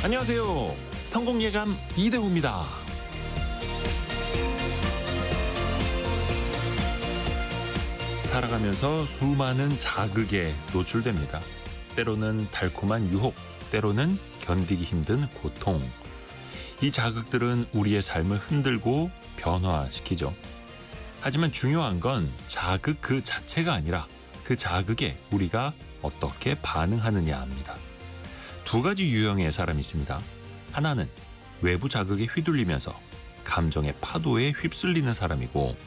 안녕하세요. 성공예감 이대호입니다. 살아가면서 수많은 자극에 노출됩니다. 때로는 달콤한 유혹, 때로는 견디기 힘든 고통. 이 자극들은 우리의 삶을 흔들고 변화시키죠. 하지만 중요한 건 자극 그 자체가 아니라 그 자극에 우리가 어떻게 반응하느냐입니다. 두 가지 유형의 사람이 있습니다. 하나는 외부 자극에 휘둘리면서 감정의 파도에 휩쓸리는 사람이고,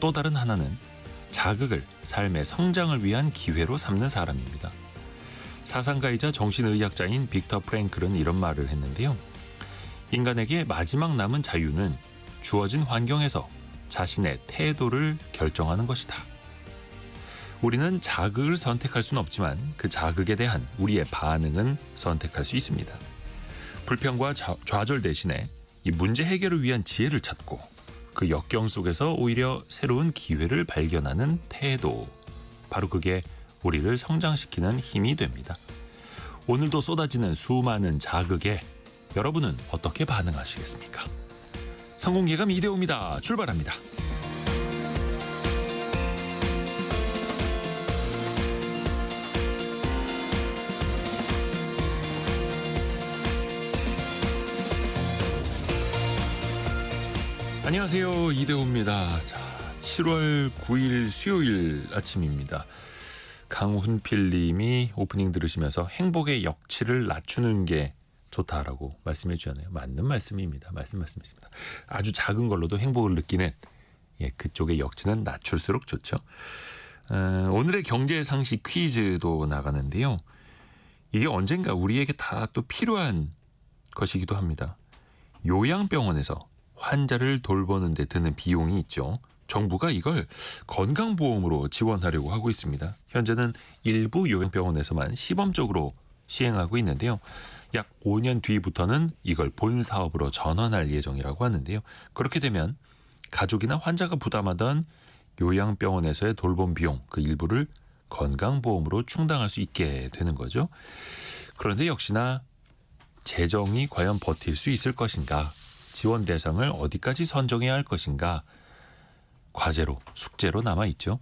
또 다른 하나는 자극을 삶의 성장을 위한 기회로 삼는 사람입니다. 사상가이자 정신의학자인 빅터 프랭클은 이런 말을 했는데요. 인간에게 마지막 남은 자유는 주어진 환경에서 자신의 태도를 결정하는 것이다. 우리는 자극을 선택할 수는 없지만 그 자극에 대한 우리의 반응은 선택할 수 있습니다. 불평과 좌절 대신에 이 문제 해결을 위한 지혜를 찾고 그 역경 속에서 오히려 새로운 기회를 발견하는 태도. 바로 그게 우리를 성장시키는 힘이 됩니다. 오늘도 쏟아지는 수많은 자극에 여러분은 어떻게 반응하시겠습니까? 성공예감 이대호입니다. 출발합니다. 안녕하세요. 이대호입니다. 자, 7월 9일 수요일 아침입니다. 강훈필 님이 오프닝 들으시면서 행복의 역치를 낮추는 게 좋다라고 말씀해 주셨네요. 맞는 말씀입니다. 말씀있습니다. 아주 작은 걸로도 행복을 느끼는 그쪽의 역치는 낮출수록 좋죠. 오늘의 경제 상식 퀴즈도 나가는데요. 이게 언젠가 우리에게 다 또 필요한 것이기도 합니다. 요양병원에서 환자를 돌보는 데 드는 비용이 있죠. 정부가 이걸 건강보험으로 지원하려고 하고 있습니다. 현재는 일부 요양병원에서만 시범적으로 시행하고 있는데요. 약 5년 뒤부터는 이걸 본사업으로 전환할 예정이라고 하는데요. 그렇게 되면 가족이나 환자가 부담하던 요양병원에서의 돌봄 비용 그 일부를 건강보험으로 충당할 수 있게 되는 거죠. 그런데 역시나 재정이 과연 버틸 수 있을 것인가, 지원 대상을 어디까지 선정해야 할 것인가, 과제로, 숙제로 남아있죠.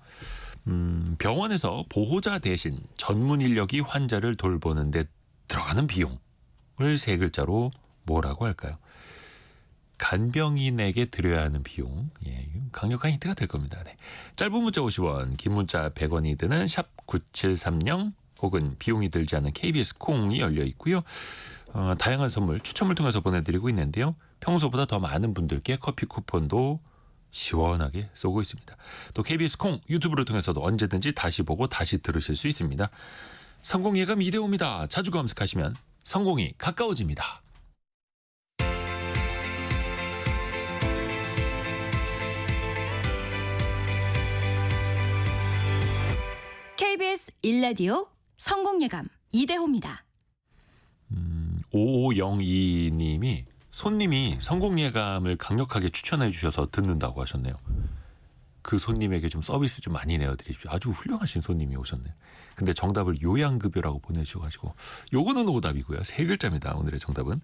병원에서 보호자 대신 전문 인력이 환자를 돌보는 데 들어가는 비용을 세 글자로 뭐라고 할까요? 간병인에게 드려야 하는 비용. 강력한 힌트가 될 겁니다. 네. 짧은 문자 50원, 긴 문자 100원이 드는 샵 9730 혹은 비용이 들지 않은 KBS 콩이 열려 있고요. 다양한 선물 추첨을 통해서 보내드리고 있는데요. 평소보다 더 많은 분들께 커피 쿠폰도 시원하게 쏘고 있습니다. 또 KBS 콩 유튜브를 통해서도 언제든지 다시 보고 다시 들으실 수 있습니다. 성공예감 이대호입니다. 자주 검색하시면 성공이 가까워집니다. KBS 1라디오 성공예감 이대호입니다. 5502님이 손님이 성공예감을 강력하게 추천해 주셔서 듣는다고 하셨네요. 그 손님에게 좀 서비스 좀 많이 내어드리십시오. 아주 훌륭하신 손님이 오셨네요. 근데 정답을 요양급여라고 보내주셔가지고 요거는 오답이고요. 세 글자입니다. 오늘의 정답은.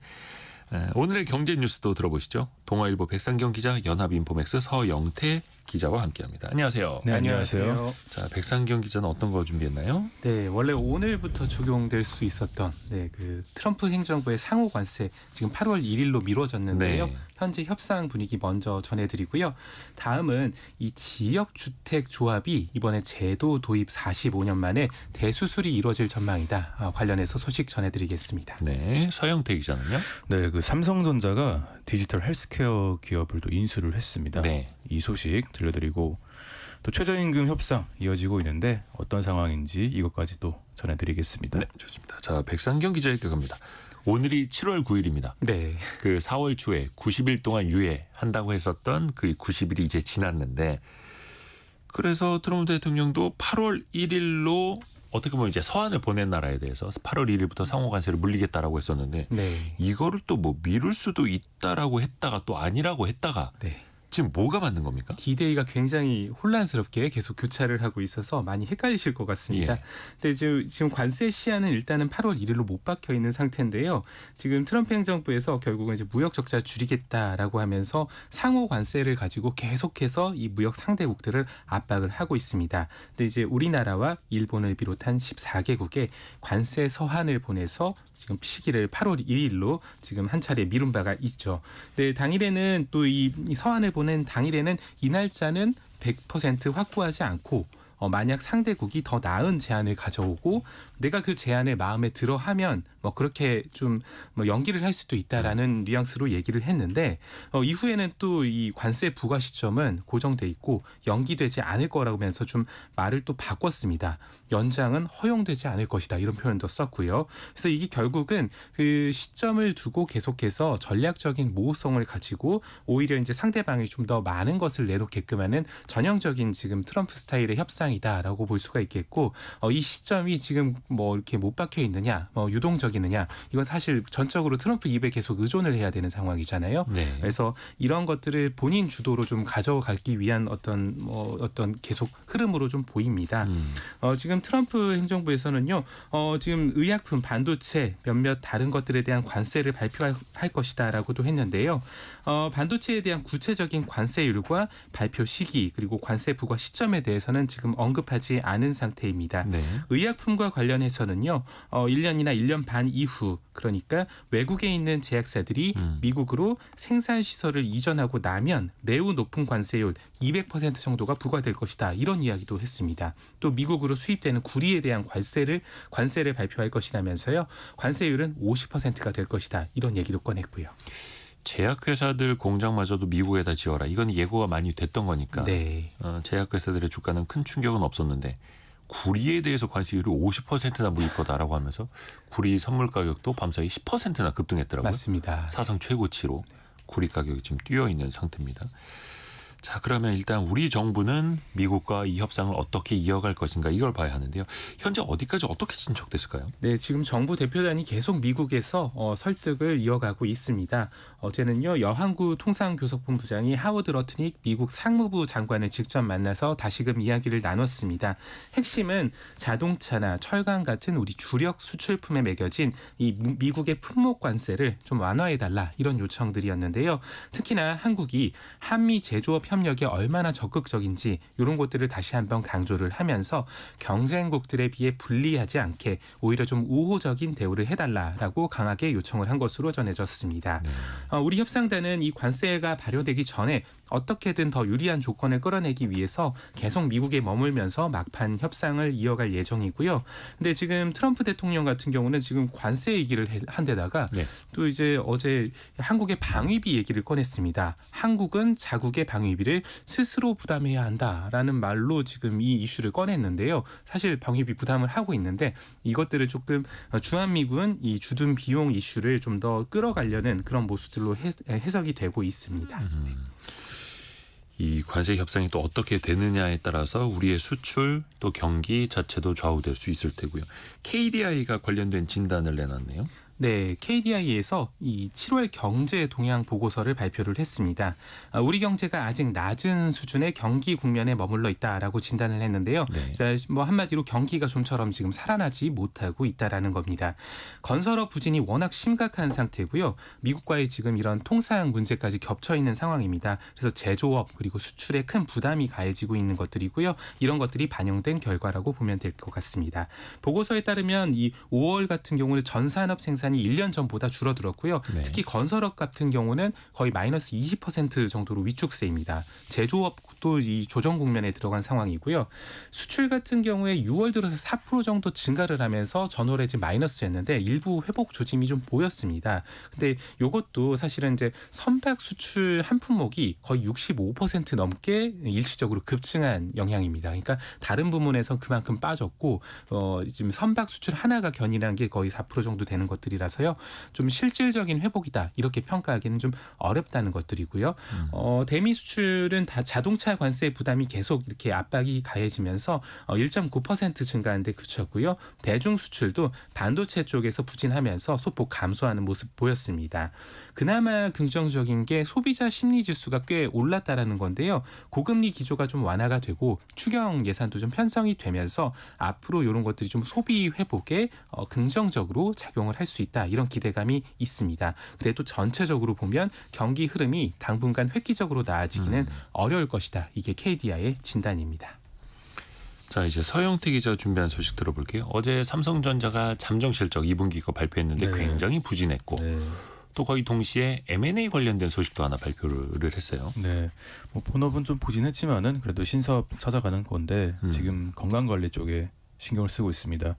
오늘의 경제 뉴스도 들어보시죠. 동아일보 백상경 기자, 연합인포맥스 서영태 기자와 함께합니다. 안녕하세요. 네, 안녕하세요. 자, 백상경 기자는 어떤 거 준비했나요? 네, 원래 오늘부터 적용될 수 있었던 그 트럼프 행정부의 상호 관세 지금 8월 1일로 미뤄졌는데요. 네. 현재 협상 분위기 먼저 전해드리고요. 다음은 이 지역주택조합이 이번에 제도 도입 45년 만에 대수술이 이루어질 전망이다. 관련해서 소식 전해드리겠습니다. 네, 서영태 기자는요? 네, 그 삼성전자가 디지털 헬스케어 기업을 또 인수를 했습니다. 네. 이 소식 들려드리고 또 최저임금 협상 이어지고 있는데 어떤 상황인지 이것까지 또 전해드리겠습니다. 네, 좋습니다. 자, 백상경 기자에게 갑니다. 오늘이 7월 9일입니다. 네. 그 4월 초에 90일 동안 유예한다고 했었던 그 90일이 이제 지났는데, 그래서 트럼프 대통령도 8월 1일로 어떻게 보면 이제 서한을 보낸 나라에 대해서 8월 1일부터 상호 관세를 물리겠다라고 했었는데, 네. 이거를 또 뭐 미룰 수도 있다라고 했다가 또 아니라고 했다가 네. 지금 뭐가 맞는 겁니까? D-Day가 굉장히 혼란스럽게 계속 교차를 하고 있어서 많이 헷갈리실 것 같습니다. 예. 근데 지금 관세 시한은 일단은 8월 1일로 못 박혀 있는 상태인데요. 지금 트럼프 행정부에서 결국은 이제 무역 적자 줄이겠다라고 하면서 상호 관세를 가지고 계속해서 이 무역 상대국들을 압박을 하고 있습니다. 근데 이제 우리나라와 일본을 비롯한 14개국에 관세 서한을 보내서 지금 시기를 8월 1일로 지금 한 차례 미룬 바가 있죠. 근데 당일에는 또 이 서한을 보낸 당일에는 이 날짜는 100% 확보하지 않고 만약 상대국이 더 나은 제안을 가져오고 내가 그 제안을 마음에 들어 하면 뭐 그렇게 좀 뭐 연기를 할 수도 있다라는 뉘앙스로 얘기를 했는데 이후에는 또 이 관세 부과 시점은 고정돼 있고 연기되지 않을 거라고 하면서 좀 말을 또 바꿨습니다. 연장은 허용되지 않을 것이다 이런 표현도 썼고요. 그래서 이게 결국은 그 시점을 두고 계속해서 전략적인 모호성을 가지고 오히려 이제 상대방이 좀 더 많은 것을 내놓게끔 하는 전형적인 지금 트럼프 스타일의 협상이다라고 볼 수가 있겠고 이 시점이 지금 뭐 이렇게 못 박혀 있느냐, 유동적이느냐 이건 사실 전적으로 트럼프 입에 계속 의존을 해야 되는 상황이잖아요. 네. 그래서 이런 것들을 본인 주도로 좀 가져가기 위한 어떤 계속 흐름으로 좀 보입니다. 지금 트럼프 행정부에서는요, 지금 의약품, 반도체 몇몇 다른 것들에 대한 관세를 발표할 것이다라고도 했는데요. 반도체에 대한 구체적인 관세율과 발표 시기 그리고 관세 부과 시점에 대해서는 지금 언급하지 않은 상태입니다. 네. 의약품과 관련해서는요, 1년이나 1년 반 이후 그러니까 외국에 있는 제약사들이 미국으로 생산 시설을 이전하고 나면 매우 높은 관세율 200% 정도가 부과될 것이다. 이런 이야기도 했습니다. 또 미국으로 수입되는 구리에 대한 관세를 발표할 것이라면서요. 관세율은 50%가 될 것이다. 이런 얘기도 꺼냈고요. 제약회사들 공장마저도 미국에다 지어라. 이건 예고가 많이 됐던 거니까. 네. 제약회사들의 주가는 큰 충격은 없었는데 구리에 대해서 관세율이 50%나 물릴 거다라고 하면서 구리 선물 가격도 밤사이 10%나 급등했더라고요. 맞습니다. 사상 최고치로 구리 가격이 지금 뛰어 있는 상태입니다. 자, 그러면 일단 우리 정부는 미국과 이 협상을 어떻게 이어갈 것인가 이걸 봐야 하는데요. 현재 어디까지 어떻게 진척됐을까요? 네, 지금 정부 대표단이 계속 미국에서 설득을 이어가고 있습니다. 어제는요, 여한구 통상교섭본부장이 하워드 러트닉 미국 상무부 장관을 직접 만나서 다시금 이야기를 나눴습니다. 핵심은 자동차나 철강 같은 우리 주력 수출품에 매겨진 이 미국의 품목 관세를 좀 완화해달라 이런 요청들이었는데요. 특히나 한국이 한미 제조업 협력에 얼마나 적극적인지 이런 것들을 다시 한번 강조를 하면서 경쟁국들에 비해 불리하지 않게 오히려 좀 우호적인 대우를 해달라라고 강하게 요청을 한 것으로 전해졌습니다. 우리 협상단은 이 관세가 발효되기 전에 어떻게든 더 유리한 조건을 끌어내기 위해서 계속 미국에 머물면서 막판 협상을 이어갈 예정이고요. 근데 지금 트럼프 대통령 같은 경우는 지금 관세 얘기를 한 데다가 또 이제 어제 한국의 방위비 얘기를 꺼냈습니다. 한국은 자국의 방위비를 스스로 부담해야 한다라는 말로 지금 이 이슈를 꺼냈는데요. 사실 방위비 부담을 하고 있는데 이것들을 조금 주한미군 이 주둔 비용 이슈를 좀 더 끌어가려는 그런 모습들로 해석이 되고 있습니다. 이 관세 협상이 또 어떻게 되느냐에 따라서 우리의 수출 또 경기 자체도 좌우될 수 있을 테고요. KDI가 관련된 진단을 내놨네요. 네, KDI에서 이 7월 경제 동향 보고서를 발표를 했습니다. 우리 경제가 아직 낮은 수준의 경기 국면에 머물러 있다라고 진단을 했는데요. 그러니까 뭐 한마디로 경기가 좀처럼 지금 살아나지 못하고 있다라는 겁니다. 건설업 부진이 워낙 심각한 상태고요. 미국과의 지금 이런 통상 문제까지 겹쳐 있는 상황입니다. 그래서 제조업 그리고 수출에 큰 부담이 가해지고 있는 것들이고요. 이런 것들이 반영된 결과라고 보면 될 것 같습니다. 보고서에 따르면 이 5월 같은 경우는 전산업 생산이 1년 전보다 줄어들었고요. 특히 건설업 같은 경우는 거의 마이너스 20% 정도로 위축세입니다. 제조업도 이 조정 국면에 들어간 상황이고요. 수출 같은 경우에 6월 들어서 4% 정도 증가를 하면서 전월에 지금 마이너스였는데 일부 회복 조짐이 좀 보였습니다. 근데 이것도 사실은 이제 선박 수출 한 품목이 거의 65% 넘게 일시적으로 급증한 영향입니다. 그러니까 다른 부문에서 그만큼 빠졌고 지금 선박 수출 하나가 견인한 게 거의 4% 정도 되는 것들이 내용들이라서요. 좀 실질적인 회복이다 이렇게 평가하기는 좀 어렵다는 것들이고요. 대미 수출은 다 자동차 관세 부담이 계속 이렇게 압박이 가해지면서 1.9% 증가한 데 그쳤고요. 대중 수출도 반도체 쪽에서 부진하면서 소폭 감소하는 모습 보였습니다. 그나마 긍정적인 게 소비자 심리 지수가 꽤 올랐다라는 건데요. 고금리 기조가 좀 완화가 되고 추경 예산도 좀 편성이 되면서 앞으로 이런 것들이 좀 소비 회복에 긍정적으로 작용을 할 수 있다. 이런 기대감이 있습니다. 그래도 전체적으로 보면 경기 흐름이 당분간 획기적으로 나아지기는 어려울 것이다. 이게 KDI의 진단입니다. 자, 이제 서영태 기자 준비한 소식 들어볼게요. 어제 삼성전자가 잠정 실적 2분기가 발표했는데 네. 굉장히 부진했고 네. 또 거의 동시에 M&A 관련된 소식도 하나 발표를 했어요. 네, 뭐 본업은 좀 부진했지만은 그래도 신사업 찾아가는 건데 지금 건강관리 쪽에 신경을 쓰고 있습니다.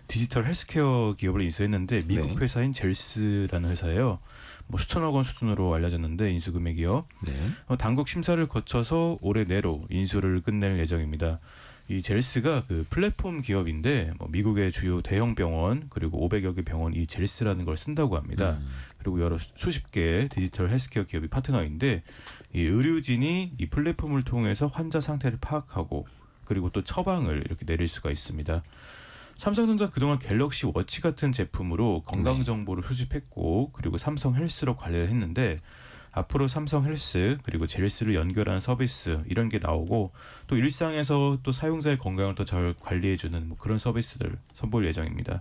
디지털 헬스케어 기업을 인수했는데 미국 네. 회사인 젤스라는 회사예요. 뭐 수천억 원 수준으로 알려졌는데 인수 금액이요. 네. 당국 심사를 거쳐서 올해 내로 인수를 끝낼 예정입니다. 이 젤스가 그 플랫폼 기업인데 뭐 미국의 주요 대형 병원 그리고 500여 개 병원 이 젤스라는 걸 쓴다고 합니다. 그리고 여러 수십 개의 디지털 헬스케어 기업이 파트너인데 이 의료진이 이 플랫폼을 통해서 환자 상태를 파악하고 그리고 또 처방을 이렇게 내릴 수가 있습니다. 삼성전자 그동안 갤럭시 워치 같은 제품으로 건강 정보를 수집했고 그리고 삼성 헬스로 관리를 했는데 앞으로 삼성 헬스 그리고 젤스를 연결하는 서비스 이런 게 나오고 또 일상에서 또 사용자의 건강을 더 잘 관리해주는 뭐 그런 서비스들 선보일 예정입니다.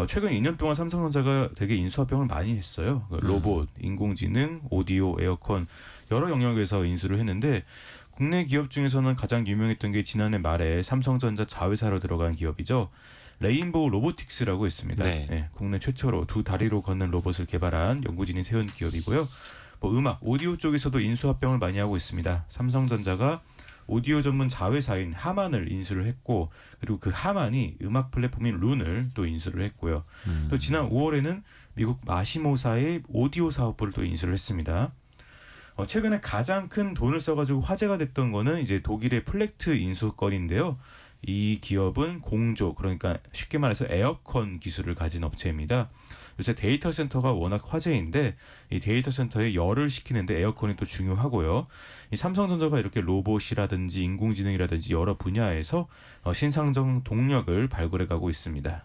최근 2년 동안 삼성전자가 되게 인수합병을 많이 했어요. 로봇, 인공지능, 오디오, 에어컨 여러 영역에서 인수를 했는데 국내 기업 중에서는 가장 유명했던 게 지난해 말에 삼성전자 자회사로 들어간 기업이죠. 레인보우 로보틱스라고 있습니다. 네. 네, 국내 최초로 두 다리로 걷는 로봇을 개발한 연구진이 세운 기업이고요. 뭐 음악, 오디오 쪽에서도 인수합병을 많이 하고 있습니다. 삼성전자가 오디오 전문 자회사인 하만을 인수를 했고 그리고 그 하만이 음악 플랫폼인 룬을 또 인수를 했고요. 또 지난 5월에는 미국 마시모사의 오디오 사업부를 또 인수를 했습니다. 최근에 가장 큰 돈을 써가지고 화제가 됐던 거는 이제 독일의 플렉트 인수 건인데요. 이 기업은 공조, 그러니까 쉽게 말해서 에어컨 기술을 가진 업체입니다. 요새 데이터 센터가 워낙 화제인데 이 데이터 센터에 열을 식히는데 에어컨이 또 중요하고요. 이 삼성전자가 이렇게 로봇이라든지 인공지능이라든지 여러 분야에서 신상적 동력을 발굴해가고 있습니다.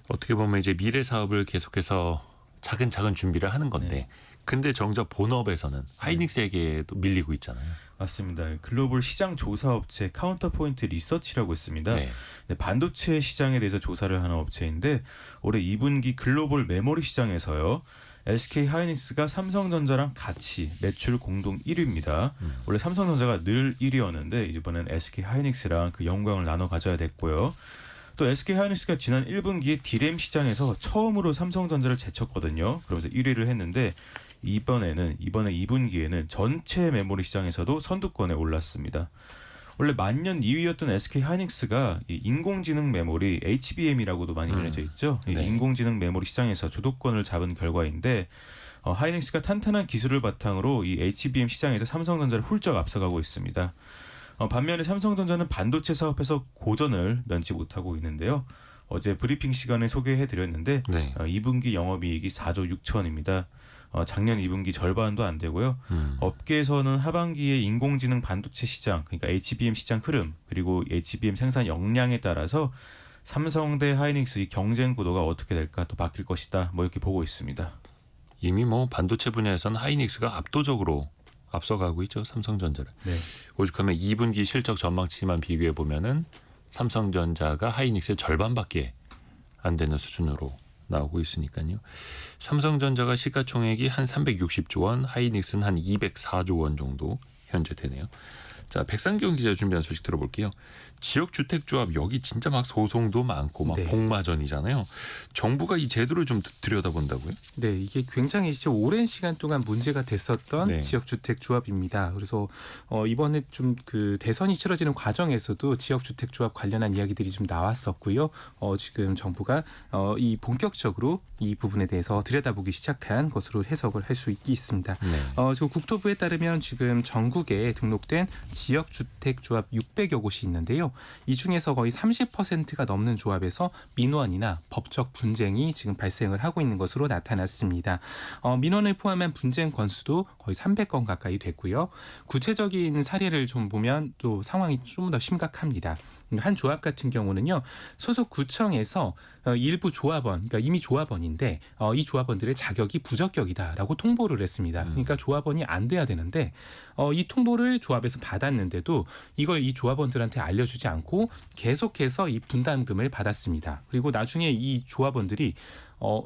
어떻게 보면 이제 미래 사업을 계속해서 차근차근 준비를 하는 건데 근데 정작 본업에서는 하이닉스에게도 밀리고 있잖아요. 맞습니다. 글로벌 시장 조사 업체 카운터포인트 리서치라고 있습니다. 네. 반도체 시장에 대해서 조사를 하는 업체인데 올해 2분기 글로벌 메모리 시장에서요. SK 하이닉스가 삼성전자랑 같이 매출 공동 1위입니다. 원래 삼성전자가 늘 1위였는데 이번엔 SK 하이닉스랑 그 영광을 나눠 가져야 됐고요. 또 SK 하이닉스가 지난 1분기에 디램 시장에서 처음으로 삼성전자를 제쳤거든요. 그러면서 1위를 했는데 이번에 2분기에는 전체 메모리 시장에서도 선두권에 올랐습니다. 원래 만년 2위였던 SK 하이닉스가 이 인공지능 메모리 HBM이라고도 많이 알려져 있죠. 이 네. 인공지능 메모리 시장에서 주도권을 잡은 결과인데 하이닉스가 탄탄한 기술을 바탕으로 이 HBM 시장에서 삼성전자를 훌쩍 앞서가고 있습니다. 반면에 삼성전자는 반도체 사업에서 고전을 면치 못하고 있는데요. 어제 브리핑 시간에 소개해드렸는데 네. 2분기 영업이익이 4조 6천입니다. 작년 2분기 절반도 안 되고요. 업계에서는 하반기에 인공지능 반도체 시장, 그러니까 HBM 시장 흐름, 그리고 HBM 생산 역량에 따라서 삼성대 하이닉스 이 경쟁 구도가 어떻게 될까 또 바뀔 것이다. 뭐 이렇게 보고 있습니다. 이미 뭐 반도체 분야에서는 하이닉스가 압도적으로 앞서가고 있죠. 삼성전자를. 네. 오죽하면 2분기 실적 전망치만 비교해 보면은 삼성전자가 하이닉스의 절반밖에 안 되는 수준으로 나오고 있으니까요. 삼성전자가 시가총액이 한 360조 원, 하이닉스는 한 204조 원 정도 현재 되네요. 자, 백상경 기자 준비한 소식 들어볼게요. 지역주택조합 여기 진짜 막 소송도 많고 막 네. 복마전이잖아요. 정부가 이 제도를 좀 들여다본다고요? 네, 이게 굉장히 진짜 오랜 시간 동안 문제가 됐었던 네. 지역주택조합입니다. 그래서 이번에 좀 그 대선이 치러지는 과정에서도 지역주택조합 관련한 이야기들이 좀 나왔었고요. 지금 정부가 이 본격적으로 이 부분에 대해서 들여다보기 시작한 것으로 해석을 할 수 있습니다. 네. 지금 국토부에 따르면 지금 전국에 등록된 지역주택조합 600여 곳이 있는데요. 있는데요. 이 중에서 거의 30%가 넘는 조합에서 민원이나 법적 분쟁이 지금 발생을 하고 있는 것으로 나타났습니다. 민원을 포함한 분쟁 건수도 거의 300건 가까이 됐고요. 구체적인 사례를 좀 보면 또 상황이 좀 더 심각합니다. 한 조합 같은 경우는요, 소속 구청에서 일부 조합원, 그러니까 이미 조합원인데 이 조합원들의 자격이 부적격이다라고 통보를 했습니다. 그러니까 조합원이 안 돼야 되는데 이 통보를 조합에서 받았는데도 이걸 이 조합원들한테 알려주지 않고 계속해서 이 분담금을 받았습니다. 그리고 나중에 이 조합원들이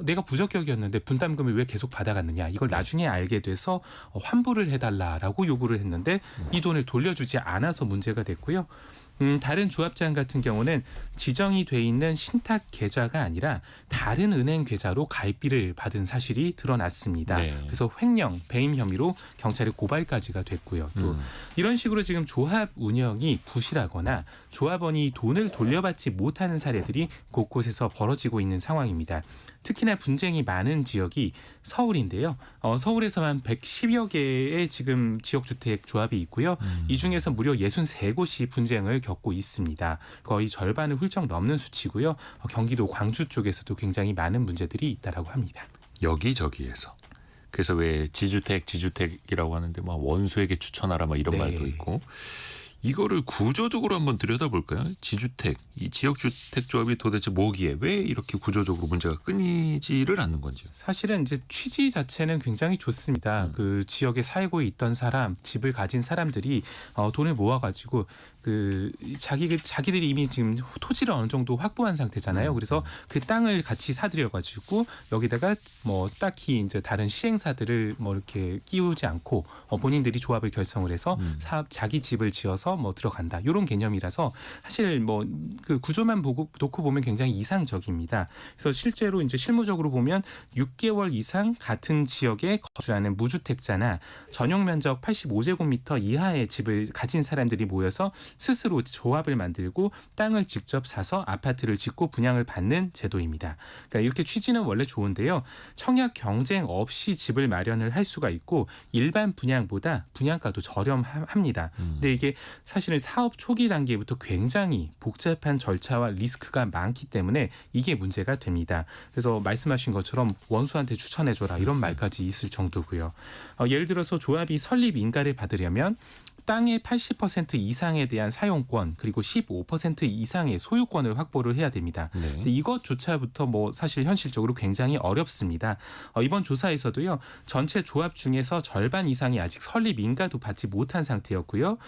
내가 부적격이었는데 분담금을 왜 계속 받아갔느냐, 이걸 나중에 알게 돼서 환불을 해달라라고 요구를 했는데 이 돈을 돌려주지 않아서 문제가 됐고요. 다른 조합장 같은 경우는 지정이 돼 있는 신탁 계좌가 아니라 다른 은행 계좌로 가입비를 받은 사실이 드러났습니다. 네. 그래서 횡령, 배임 혐의로 경찰에 고발까지가 됐고요. 또 이런 식으로 지금 조합 운영이 부실하거나 조합원이 돈을 돌려받지 못하는 사례들이 곳곳에서 벌어지고 있는 상황입니다. 특히나 분쟁이 많은 지역이 서울인데요. 서울에서만 110여 개의 지금 지역주택 조합이 있고요. 이 중에서 무려 63곳이 분쟁을 겪고 있습니다. 거의 절반을 훌쩍 넘는 수치고요. 경기도 광주 쪽에서도 굉장히 많은 문제들이 있다라고 합니다. 여기저기에서. 그래서 왜 지주택이라고 하는데 막 원수에게 추천하라 막 이런 네. 말도 있고, 이거를 구조적으로 한번 들여다볼까요? 지주택, 이 지역주택 조합이 도대체 뭐기에 왜 이렇게 구조적으로 문제가 끊이지를 않는 건지. 사실은 이제 취지 자체는 굉장히 좋습니다. 그 지역에 살고 있던 사람, 집을 가진 사람들이 돈을 모아가지고 자기들이 이미 지금 토지를 어느 정도 확보한 상태잖아요. 그래서 그 땅을 같이 사들여가지고 여기다가 뭐 딱히 이제 다른 시행사들을 뭐 이렇게 끼우지 않고 본인들이 조합을 결성을 해서 자기 집을 지어서 뭐 들어간다, 이런 개념이라서 사실 뭐 그 구조만 놓고 보면 굉장히 이상적입니다. 그래서 실제로 이제 실무적으로 보면 6개월 이상 같은 지역에 거주하는 무주택자나 전용 면적 85제곱미터 이하의 집을 가진 사람들이 모여서 스스로 조합을 만들고 땅을 직접 사서 아파트를 짓고 분양을 받는 제도입니다. 그러니까 이렇게 취지는 원래 좋은데요. 청약 경쟁 없이 집을 마련을 할 수가 있고 일반 분양보다 분양가도 저렴합니다. 근데 이게 사실은 사업 초기 단계부터 굉장히 복잡한 절차와 리스크가 많기 때문에 이게 문제가 됩니다. 그래서 말씀하신 것처럼 원수한테 추천해줘라, 이런 말까지 있을 정도고요. 예를 들어서 조합이 설립 인가를 받으려면 땅의 80% 이상에 대한 사용권, 그리고 15% 이상의 소유권을 확보를 해야 됩니다. 네. 근데 이것조차부터 뭐 사실 현실적으로 굉장히 어렵습니다. 이번 조사에서도요, 전체 조합 중에서 절반 이상이 아직 설립 인가도 받지 못한 상태였고요.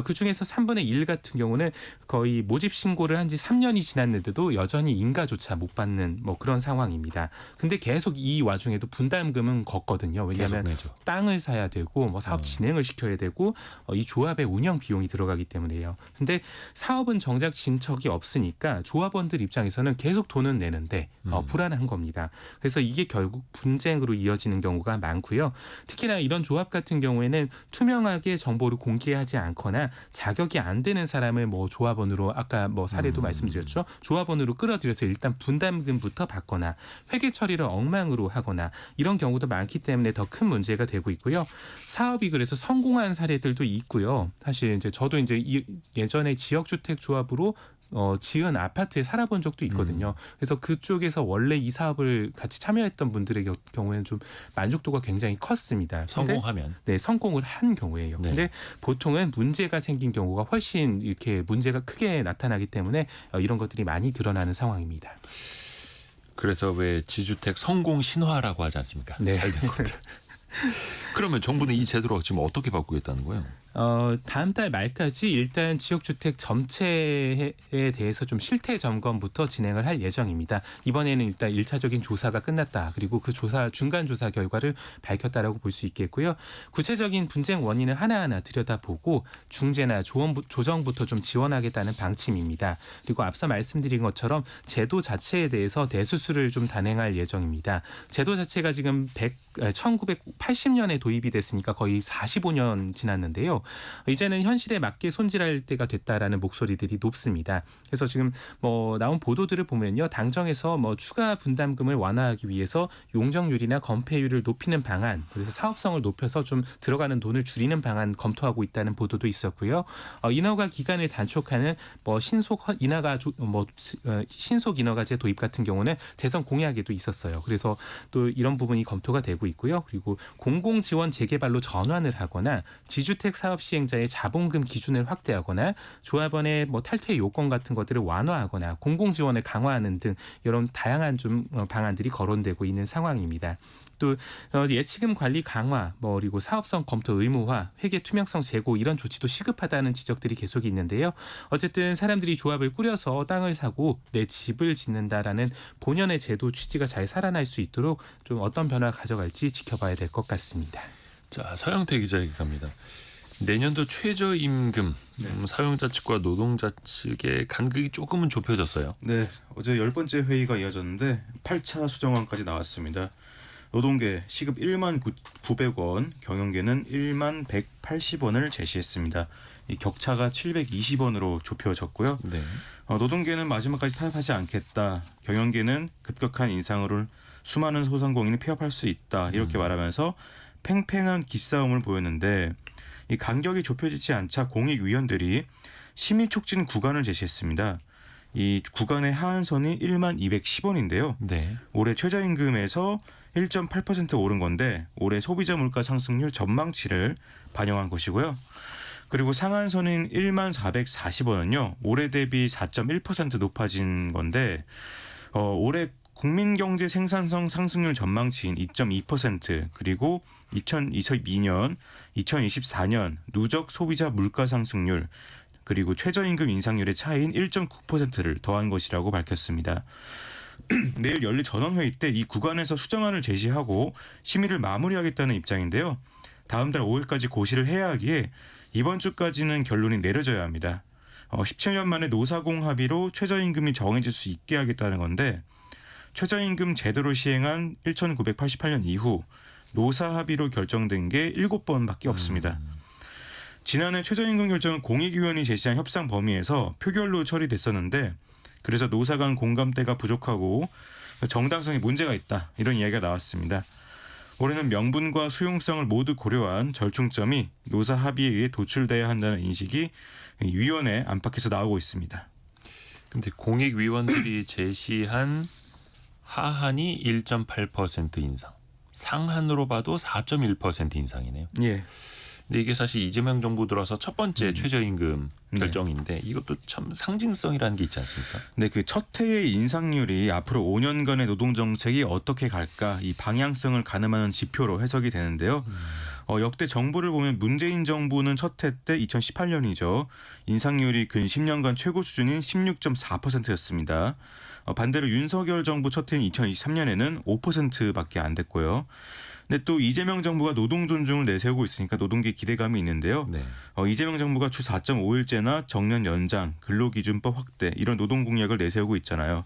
그 중에서 3분의 1 같은 경우는 거의 모집 신고를 한 지 3년이 지났는데도 여전히 인가조차 못 받는 뭐 그런 상황입니다. 근데 계속 이 와중에도 분담금은 걷거든요. 왜냐하면 땅을 사야 되고 뭐 사업 진행을 시켜야 되고 이 조합의 운영 비용이 들어가기 때문에요. 근데 사업은 정작 진척이 없으니까 조합원들 입장에서는 계속 돈은 내는데 불안한 겁니다. 그래서 이게 결국 분쟁으로 이어지는 경우가 많고요. 특히나 이런 조합 같은 경우에는 투명하게 정보를 공개하지 않거나 자격이 안 되는 사람을 뭐 조합원으로, 아까 뭐 사례도 말씀드렸죠. 조합원으로 끌어들여서 일단 분담금부터 받거나 회계 처리를 엉망으로 하거나 이런 경우도 많기 때문에 더 큰 문제가 되고 있고요. 사업이 그래서 성공한 사례들도 있고요. 사실 이제 저도 이제 예전에 지역주택 조합으로 지은 아파트에 살아본 적도 있거든요. 그래서 그쪽에서 원래 이 사업을 같이 참여했던 분들의 경우에는 좀 만족도가 굉장히 컸습니다. 성공하면. 네, 성공을 한 경우에요. 네. 근데 보통은 문제가 생긴 경우가 훨씬 이렇게 문제가 크게 나타나기 때문에 이런 것들이 많이 드러나는 상황입니다. 그래서 왜 지주택 성공 신화라고 하지 않습니까? 네. 잘된 것들. 그러면 정부는 이 제도를 지금 어떻게 바꾸겠다는 거예요? 다음 달 말까지 일단 지역주택 전체에 대해서 좀 실태 점검부터 진행을 할 예정입니다. 이번에는 일단 1차적인 조사가 끝났다. 그리고 그 조사 중간 조사 결과를 밝혔다라고 볼 수 있겠고요. 구체적인 분쟁 원인을 하나하나 들여다보고 중재나 조정부터 좀 지원하겠다는 방침입니다. 그리고 앞서 말씀드린 것처럼 제도 자체에 대해서 대수술을 좀 단행할 예정입니다. 제도 자체가 지금 1980년에 도입이 됐으니까 거의 45년 지났는데요. 이제는 현실에 맞게 손질할 때가 됐다라는 목소리들이 높습니다. 그래서 지금 나온 보도들을 보면요, 당정에서 추가 분담금을 완화하기 위해서 용적률이나 건폐율을 높이는 방안, 그래서 사업성을 높여서 좀 들어가는 돈을 줄이는 방안 검토하고 있다는 보도도 있었고요. 인허가 기간을 단축하는 신속 인허가제 도입 같은 경우는 대선 공약에도 있었어요. 그래서 또 이런 부분이 검토가 되고 있고요. 그리고 공공지원 재개발로 전환을 하거나 지주택 사업 시행자의 자본금 기준을 확대하거나 조합원의 탈퇴 요건 같은 것들을 완화하거나 공공지원을 강화하는 등 이런 다양한 좀 방안들이 거론되고 있는 상황입니다. 또 예치금 관리 강화, 그리고 사업성 검토 의무화, 회계 투명성 제고 이런 조치도 시급하다는 지적들이 계속 있는데요. 어쨌든 사람들이 조합을 꾸려서 땅을 사고 내 집을 짓는다라는 본연의 제도 취지가 잘 살아날 수 있도록 좀 어떤 변화 가져갈지 지켜봐야 될 것 같습니다. 자, 서영태 기자에게 갑니다. 내년도 최저임금 사용자 측과 노동자 측의 간극이 조금은 좁혀졌어요. 네, 어제 10번째 회의가 이어졌는데 8차 수정안까지 나왔습니다. 노동계 시급 1만 900원, 경영계는 1만 180원을 제시했습니다. 이 격차가 720원으로 좁혀졌고요. 네. 노동계는 마지막까지 타협하지 않겠다. 경영계는 급격한 인상으로 수많은 소상공인이 폐업할 수 있다. 이렇게 말하면서 팽팽한 기싸움을 보였는데 이 간격이 좁혀지지 않자 공익위원들이 심의 촉진 구간을 제시했습니다. 이 구간의 하한선이 1만 210원인데요. 네. 올해 최저임금에서 1.8% 오른 건데 올해 소비자 물가 상승률 전망치를 반영한 것이고요. 그리고 상한선인 1만 440원은요. 올해 대비 4.1% 높아진 건데 올해 국민경제 생산성 상승률 전망치인 2.2% 그리고 2022년, 2024년 누적 소비자 물가 상승률 그리고 최저임금 인상률의 차이인 1.9%를 더한 것이라고 밝혔습니다. 내일 열릴 전원회의 때 이 구간에서 수정안을 제시하고 심의를 마무리하겠다는 입장인데요. 다음 달 5일까지 고시를 해야 하기에 이번 주까지는 결론이 내려져야 합니다. 17년 만에 노사공 합의로 최저임금이 정해질 수 있게 하겠다는 건데 최저임금 제도로 시행한 1988년 이후 노사 합의로 결정된 게 7번밖에 없습니다. 지난해 최저임금 결정은 공익위원이 제시한 협상 범위에서 표결로 처리됐었는데 그래서 노사 간 공감대가 부족하고 정당성에 문제가 있다. 이런 이야기가 나왔습니다. 올해는 명분과 수용성을 모두 고려한 절충점이 노사 합의에 의해 도출돼야 한다는 인식이 위원회 안팎에서 나오고 있습니다. 근데 공익위원들이 제시한 하한이 1.8% 인상, 상한으로 봐도 4.1% 인상이네요. 예. 근데 이게 사실 이재명 정부 들어서 첫 번째 최저임금 결정인데 이것도 참 상징성이라는 게 있지 않습니까? 네, 그 첫 해의 인상률이 앞으로 5년간의 노동 정책이 어떻게 갈까 이 방향성을 가늠하는 지표로 해석이 되는데요. 역대 정부를 보면 문재인 정부는 첫 해 때 2018년이죠. 인상률이 근 10년간 최고 수준인 16.4%였습니다. 반대로 윤석열 정부 첫 해인 2023년에는 5%밖에 안 됐고요. 근데 또 이재명 정부가 노동 존중을 내세우고 있으니까 노동계 기대감이 있는데요. 네. 이재명 정부가 주 4.5일제나 정년 연장, 근로기준법 확대 이런 노동 공약을 내세우고 있잖아요.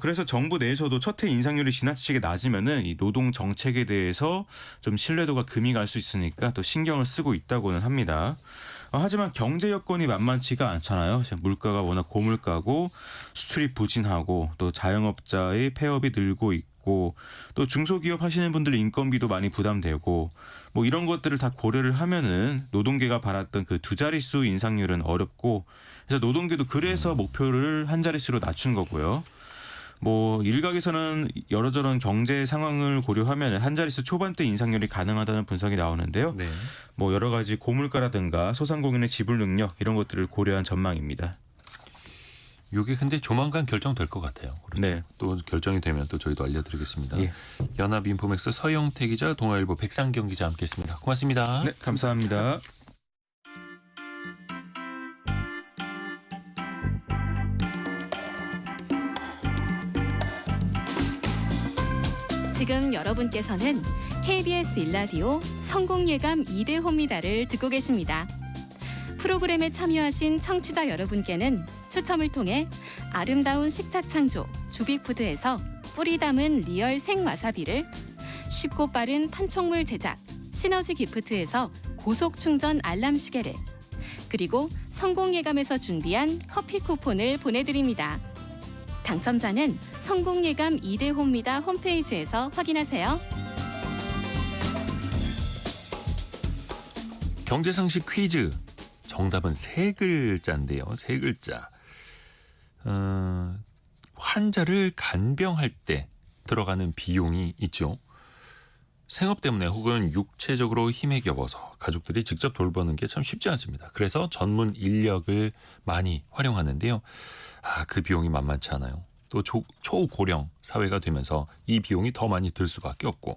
그래서 정부 내에서도 첫 해 인상률이 지나치게 낮으면은 이 노동 정책에 대해서 좀 신뢰도가 금이 갈 수 있으니까 또 신경을 쓰고 있다고는 합니다. 하지만 경제 여건이 만만치가 않잖아요. 물가가 워낙 고물가고 수출이 부진하고 또 자영업자의 폐업이 늘고 있고 또 중소기업 하시는 분들 인건비도 많이 부담되고 뭐 이런 것들을 다 고려를 하면은 노동계가 바랐던 그 두 자릿수 인상률은 어렵고 그래서 노동계도 그래서 목표를 한 자릿수로 낮춘 거고요. 뭐 일각에서는 여러저런 경제 상황을 고려하면 한 자릿수 초반대 인상률이 가능하다는 분석이 나오는데요. 네. 뭐 여러 가지 고물가라든가 소상공인의 지불 능력 이런 것들을 고려한 전망입니다. 이게 근데 조만간 결정될 것 같아요. 그렇죠? 네. 또 결정이 되면 또 저희도 알려드리겠습니다. 예. 연합인포맥스 서영태 기자, 동아일보 백상경 기자 함께했습니다. 고맙습니다. 네, 감사합니다. 지금 여러분께서는 KBS 일라디오 성공예감 이대호입니다를 듣고 계십니다. 프로그램에 참여하신 청취자 여러분께는 추첨을 통해 아름다운 식탁 창조 주빅푸드에서 뿌리 담은 리얼 생와사비를 쉽고 빠른 판촉물 제작 시너지 기프트에서 고속 충전 알람 시계를 그리고 성공예감에서 준비한 커피 쿠폰을 보내드립니다. 당첨자는 성공예감 2대 홈미다 홈페이지에서 확인하세요. 경제상식 퀴즈. 정답은 세 글자인데요. 세 글자. 환자를 간병할 때 들어가는 비용이 있죠. 생업 때문에 혹은 육체적으로 힘에 겨워서 가족들이 직접 돌보는 게 참 쉽지 않습니다. 그래서 전문 인력을 많이 활용하는데요. 그 비용이 만만치 않아요. 또 초고령 사회가 되면서 이 비용이 더 많이 들 수밖에 없고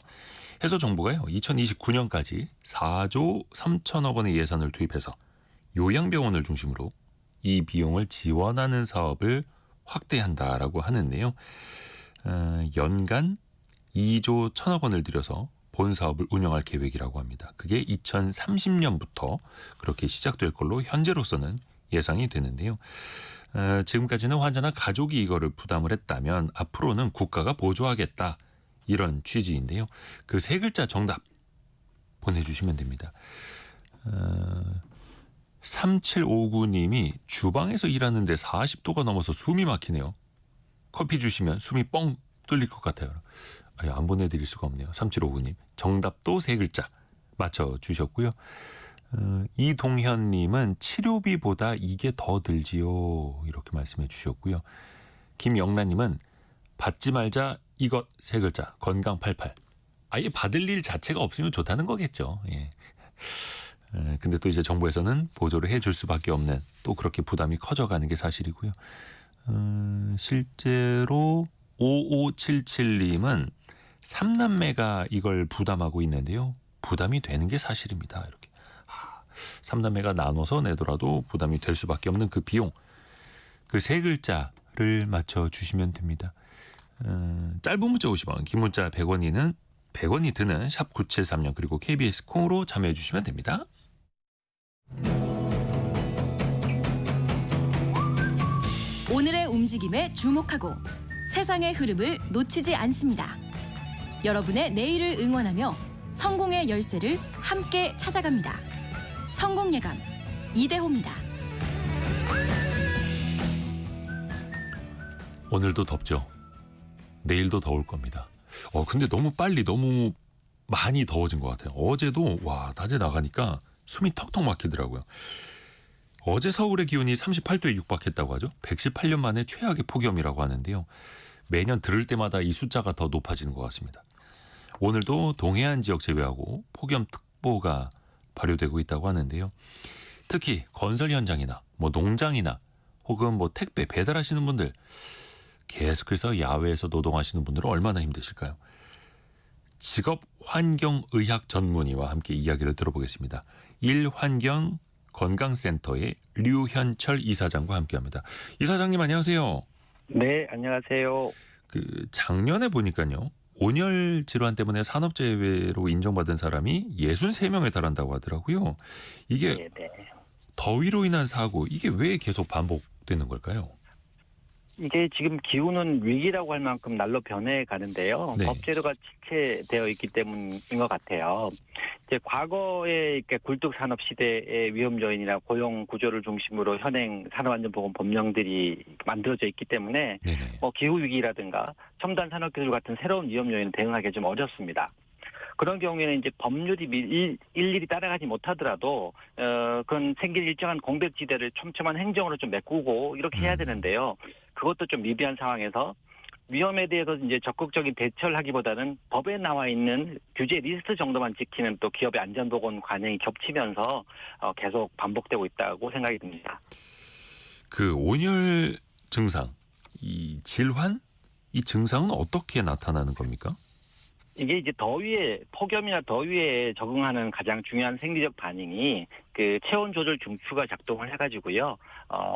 해서 정부가요 2029년까지 4조 3천억 원의 예산을 투입해서 요양병원을 중심으로 이 비용을 지원하는 사업을 확대한다라고 하는데요. 연간 2조 1천억 원을 들여서 본 사업을 운영할 계획이라고 합니다. 그게 2030년부터 그렇게 시작될 걸로 현재로서는 예상이 되는데요. 지금까지는 환자나 가족이 이거를 부담을 했다면 앞으로는 국가가 보조하겠다 이런 취지인데요. 그 세 글자 정답 보내주시면 됩니다. 3759님이 주방에서 일하는데 40도가 넘어서 숨이 막히네요. 커피 주시면 숨이 뻥 뚫릴 것 같아요. 안 보내드릴 수가 없네요. 3759님 정답도 세 글자 맞춰주셨고요. 이동현님은 치료비보다 이게 더 들지요 이렇게 말씀해 주셨고요. 김영란님은 받지 말자 이것 세 글자 건강 88 아예 받을 일 자체가 없으면 좋다는 거겠죠. 예. 근데 또 이제 정부에서는 보조를 해줄 수밖에 없는 또 그렇게 부담이 커져가는 게 사실이고요. 실제로 5577님은 3남매가 이걸 부담하고 있는데요. 부담이 되는 게 사실입니다. 이렇게 3남매가 나눠서 내더라도 부담이 될 수밖에 없는 그 비용 그 세 글자를 맞춰주시면 됩니다. 짧은 문자 50원 긴 문자 100원이 드는 샵 9730 그리고 KBS 콩으로 참여해 주시면 됩니다. 오늘의 움직임에 주목하고 세상의 흐름을 놓치지 않습니다. 여러분의 내일을 응원하며 성공의 열쇠를 함께 찾아갑니다. 성공예감 이대호입니다. 오늘도 덥죠. 내일도 더울 겁니다. 근데 너무 빨리 너무 많이 더워진 것 같아요. 어제도 낮에 나가니까 숨이 턱턱 막히더라고요. 어제 서울의 기온이 38도에 육박했다고 하죠. 118년 만에 최악의 폭염이라고 하는데요. 매년 들을 때마다 이 숫자가 더 높아지는 것 같습니다. 오늘도 동해안 지역 제외하고 폭염특보가 발효되고 있다고 하는데요. 특히 건설 현장이나 농장이나 혹은 택배 배달하시는 분들 계속해서 야외에서 노동하시는 분들은 얼마나 힘드실까요? 직업환경의학 전문의와 함께 이야기를 들어보겠습니다. 일환경 건강센터의 류현철 이사장과 함께합니다. 이사장님 안녕하세요. 네, 안녕하세요. 작년에 보니까요. 온열 질환 때문에 산업재해로 인정받은 사람이 63명에 달한다고 하더라고요. 이게 네네. 더위로 인한 사고 이게 왜 계속 반복되는 걸까요? 이게 지금 기후는 위기라고 할 만큼 날로 변해 가는데요. 네. 법제도가 지체되어 있기 때문인 것 같아요. 이제 과거에 이렇게 굴뚝 산업 시대의 위험 요인이나 고용 구조를 중심으로 현행 산업안전보건 법령들이 만들어져 있기 때문에 네네. 기후 위기라든가 첨단 산업 기술 같은 새로운 위험 요인에 대응하기 좀 어렵습니다. 그런 경우에는 이제 법률이 일일이 따라가지 못하더라도 그런 생긴 일정한 공백지대를 촘촘한 행정으로 좀 메꾸고 이렇게 해야 되는데요. 그것도 좀 미비한 상황에서 위험에 대해서 이제 적극적인 대처를 하기보다는 법에 나와 있는 규제 리스트 정도만 지키는 또 기업의 안전보건 관행이 겹치면서 계속 반복되고 있다고 생각이 듭니다. 온열 증상, 이 질환, 이 증상은 어떻게 나타나는 겁니까? 이게 이제 폭염이나 더위에 적응하는 가장 중요한 생리적 반응이 체온 조절 중추가 작동을 해가지고요.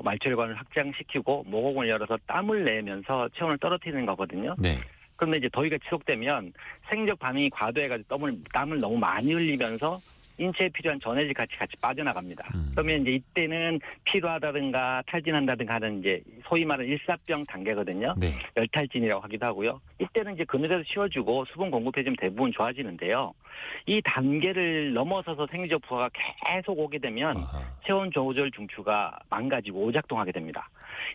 말초혈관을 확장시키고 모공을 열어서 땀을 내면서 체온을 떨어뜨리는 거거든요. 네. 그런데 이제 더위가 지속되면 생리적 반응이 과도해가지고 땀을 너무 많이 흘리면서 인체에 필요한 전해질 같이 빠져나갑니다. 그러면 이제 이때는 피로하다든가 탈진한다든가 하는 이제 소위 말하는 일사병 단계거든요. 네. 열탈진이라고 하기도 하고요. 이때는 이제 그늘에서 쉬어주고 수분 공급해 주면 대부분 좋아지는데요. 이 단계를 넘어서서 생리적 부하가 계속 오게 되면 아하. 체온 조절 중추가 망가지고 오작동하게 됩니다.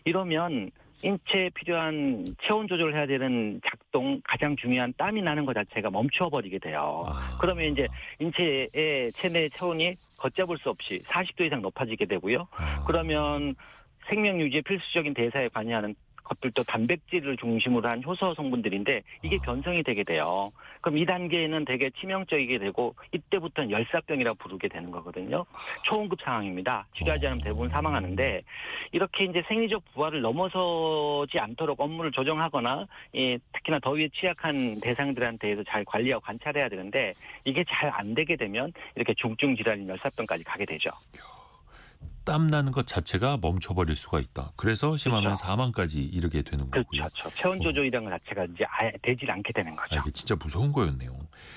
이러면 인체에 필요한 체온 조절을 해야 되는 작동, 가장 중요한 땀이 나는 것 자체가 멈춰버리게 돼요. 그러면 이제 인체의 체내 체온이 걷잡을 수 없이 40도 이상 높아지게 되고요. 그러면 생명 유지에 필수적인 대사에 관여하는 것들도 단백질을 중심으로 한 효소 성분들인데 이게 변성이 되게 돼요. 그럼 이 단계에는 되게 치명적이게 되고 이때부터는 열사병이라고 부르게 되는 거거든요. 초응급 상황입니다. 치료하지 않으면 대부분 사망하는데 이렇게 이제 생리적 부하를 넘어서지 않도록 업무를 조정하거나 특히나 더위에 취약한 대상들한테도 잘 관리하고 관찰해야 되는데 이게 잘 안 되게 되면 이렇게 중증 질환인 열사병까지 가게 되죠. 땀 나는 것 자체가 멈춰버릴 수가 있다. 그래서 심하면 그렇죠. 사망까지 이르게 되는 거고요. 그렇죠. 체온 조절이라는 것 자체가 이제 아예 되질 않게 되는 거죠. 이게 진짜 무서운 거였네요.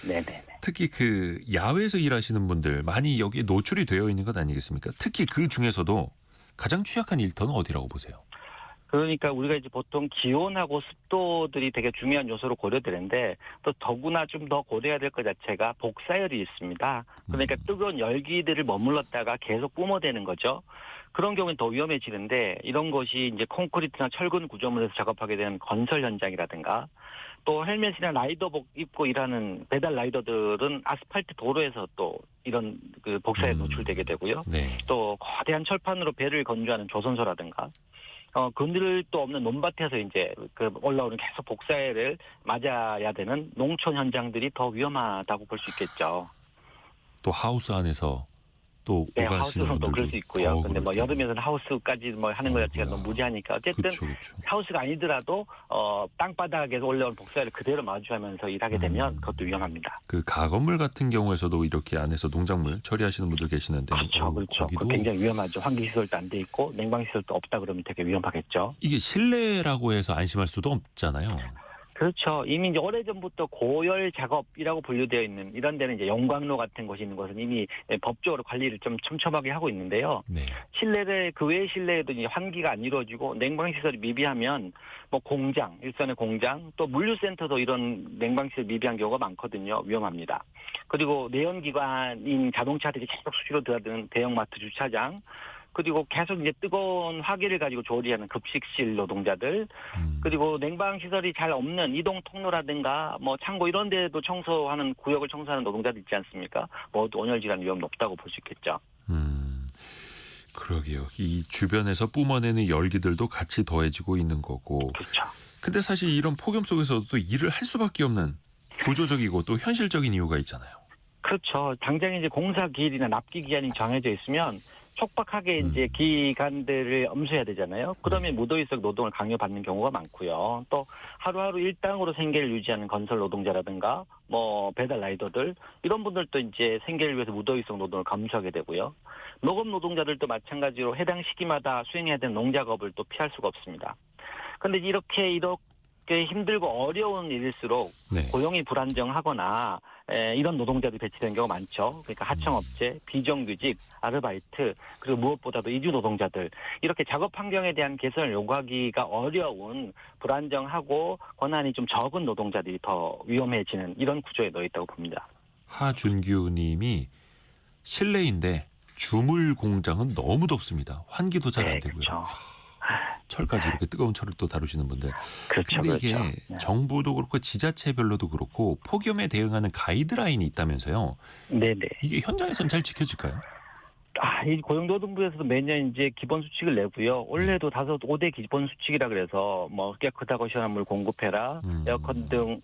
네네네. 특히 그 야외에서 일하시는 분들 많이 여기에 노출이 되어 있는 것 아니겠습니까? 특히 그 중에서도 가장 취약한 일터는 어디라고 보세요? 그러니까 우리가 이제 보통 기온하고 습도들이 되게 중요한 요소로 고려되는데 또 더구나 좀 더 고려해야 될 것 자체가 복사열이 있습니다. 그러니까 뜨거운 열기들을 머물렀다가 계속 뿜어대는 거죠. 그런 경우는 더 위험해지는데 이런 것이 이제 콘크리트나 철근 구조물에서 작업하게 되는 건설 현장이라든가 또 헬멧이나 라이더복 입고 일하는 배달 라이더들은 아스팔트 도로에서 또 이런 그 복사에 노출되게 되고요. 네. 또 거대한 철판으로 배를 건조하는 조선소라든가 그늘도 없는 논밭에서 이제 그 올라오는 계속 복사해를 맞아야 되는 농촌 현장들이 더 위험하다고 볼 수 있겠죠. 또 하우스 안에서 또 네, 오가시는 하우스는 또 분들도 그럴 수 있고요. 근데 뭐 그렇군요. 여름에서는 하우스까지 뭐 하는 것 자체가 아이고야. 너무 무리하니까 어쨌든 그렇죠. 하우스가 아니더라도 땅바닥에서 올라온 복사를 그대로 마주하면서 일하게 되면 그것도 위험합니다. 그 가건물 같은 경우에서도 이렇게 안에서 농작물 처리하시는 분들 계시는데 그렇죠. 거기도 굉장히 위험하죠. 환기시설도 안 돼 있고 냉방시설도 없다 그러면 되게 위험하겠죠. 이게 실내라고 해서 안심할 수도 없잖아요. 그렇죠. 이미 이제 오래전부터 고열 작업이라고 분류되어 있는 이런 데는 이제 용광로 같은 곳이 있는 것은 이미 법적으로 관리를 좀 촘촘하게 하고 있는데요. 네. 실내에 그 외의 실내에도 이제 환기가 안 이루어지고 냉방시설이 미비하면 뭐 공장, 일선의 공장 또 물류센터도 이런 냉방시설 미비한 경우가 많거든요. 위험합니다. 그리고 내연기관인 자동차들이 계속 수시로 들어드는 대형마트 주차장 그리고 계속 이제 뜨거운 화기를 가지고 조리하는 급식실 노동자들, 그리고 냉방 시설이 잘 없는 이동 통로라든가 뭐 창고 이런 데도 청소하는 구역을 청소하는 노동자들 있지 않습니까? 모두 온열 질환 위험 높다고 볼 수 있겠죠. 그러게요. 이 주변에서 뿜어내는 열기들도 같이 더해지고 있는 거고. 그렇죠. 근데 사실 이런 폭염 속에서도 또 일을 할 수밖에 없는 구조적이고 또 현실적인 이유가 있잖아요. 그렇죠. 당장 이제 공사 기일이나 납기 기한이 정해져 있으면 촉박하게 이제 기간들을 엄수해야 되잖아요. 그러면 무더위 속 노동을 강요받는 경우가 많고요. 또 하루하루 일당으로 생계를 유지하는 건설 노동자라든가 뭐 배달 라이더들 이런 분들도 이제 생계를 위해서 무더위 속 노동을 감수하게 되고요. 노업 노동자들도 마찬가지로 해당 시기마다 수행해야 되는 농작업을 또 피할 수가 없습니다. 그런데 이렇게 힘들고 어려운 일일수록 네. 고용이 불안정하거나 이런 노동자들이 배치되는 경우가 많죠. 그러니까 하청업체, 비정규직, 아르바이트, 그리고 무엇보다도 이주 노동자들 이렇게 작업 환경에 대한 개선을 요구하기가 어려운 불안정하고 권한이 좀 적은 노동자들이 더 위험해지는 이런 구조에 놓여 있다고 봅니다. 하준규 님이 실내인데 주물 공장은 너무 덥습니다. 환기도 잘 안 되고요. 그렇죠. 철까지 이렇게 뜨거운 철을 또 다루시는 분들. 그렇죠. 근데 이게 그렇죠. 네. 정부도 그렇고 지자체별로도 그렇고 폭염에 대응하는 가이드라인이 있다면서요. 네네. 이게 현장에서는 잘 지켜질까요? 이 고용노동부에서도 매년 이제 기본 수칙을 내고요. 올해도 5대 기본 수칙이라 그래서 뭐 깨끗하고 시원한 물 공급해라, 에어컨 등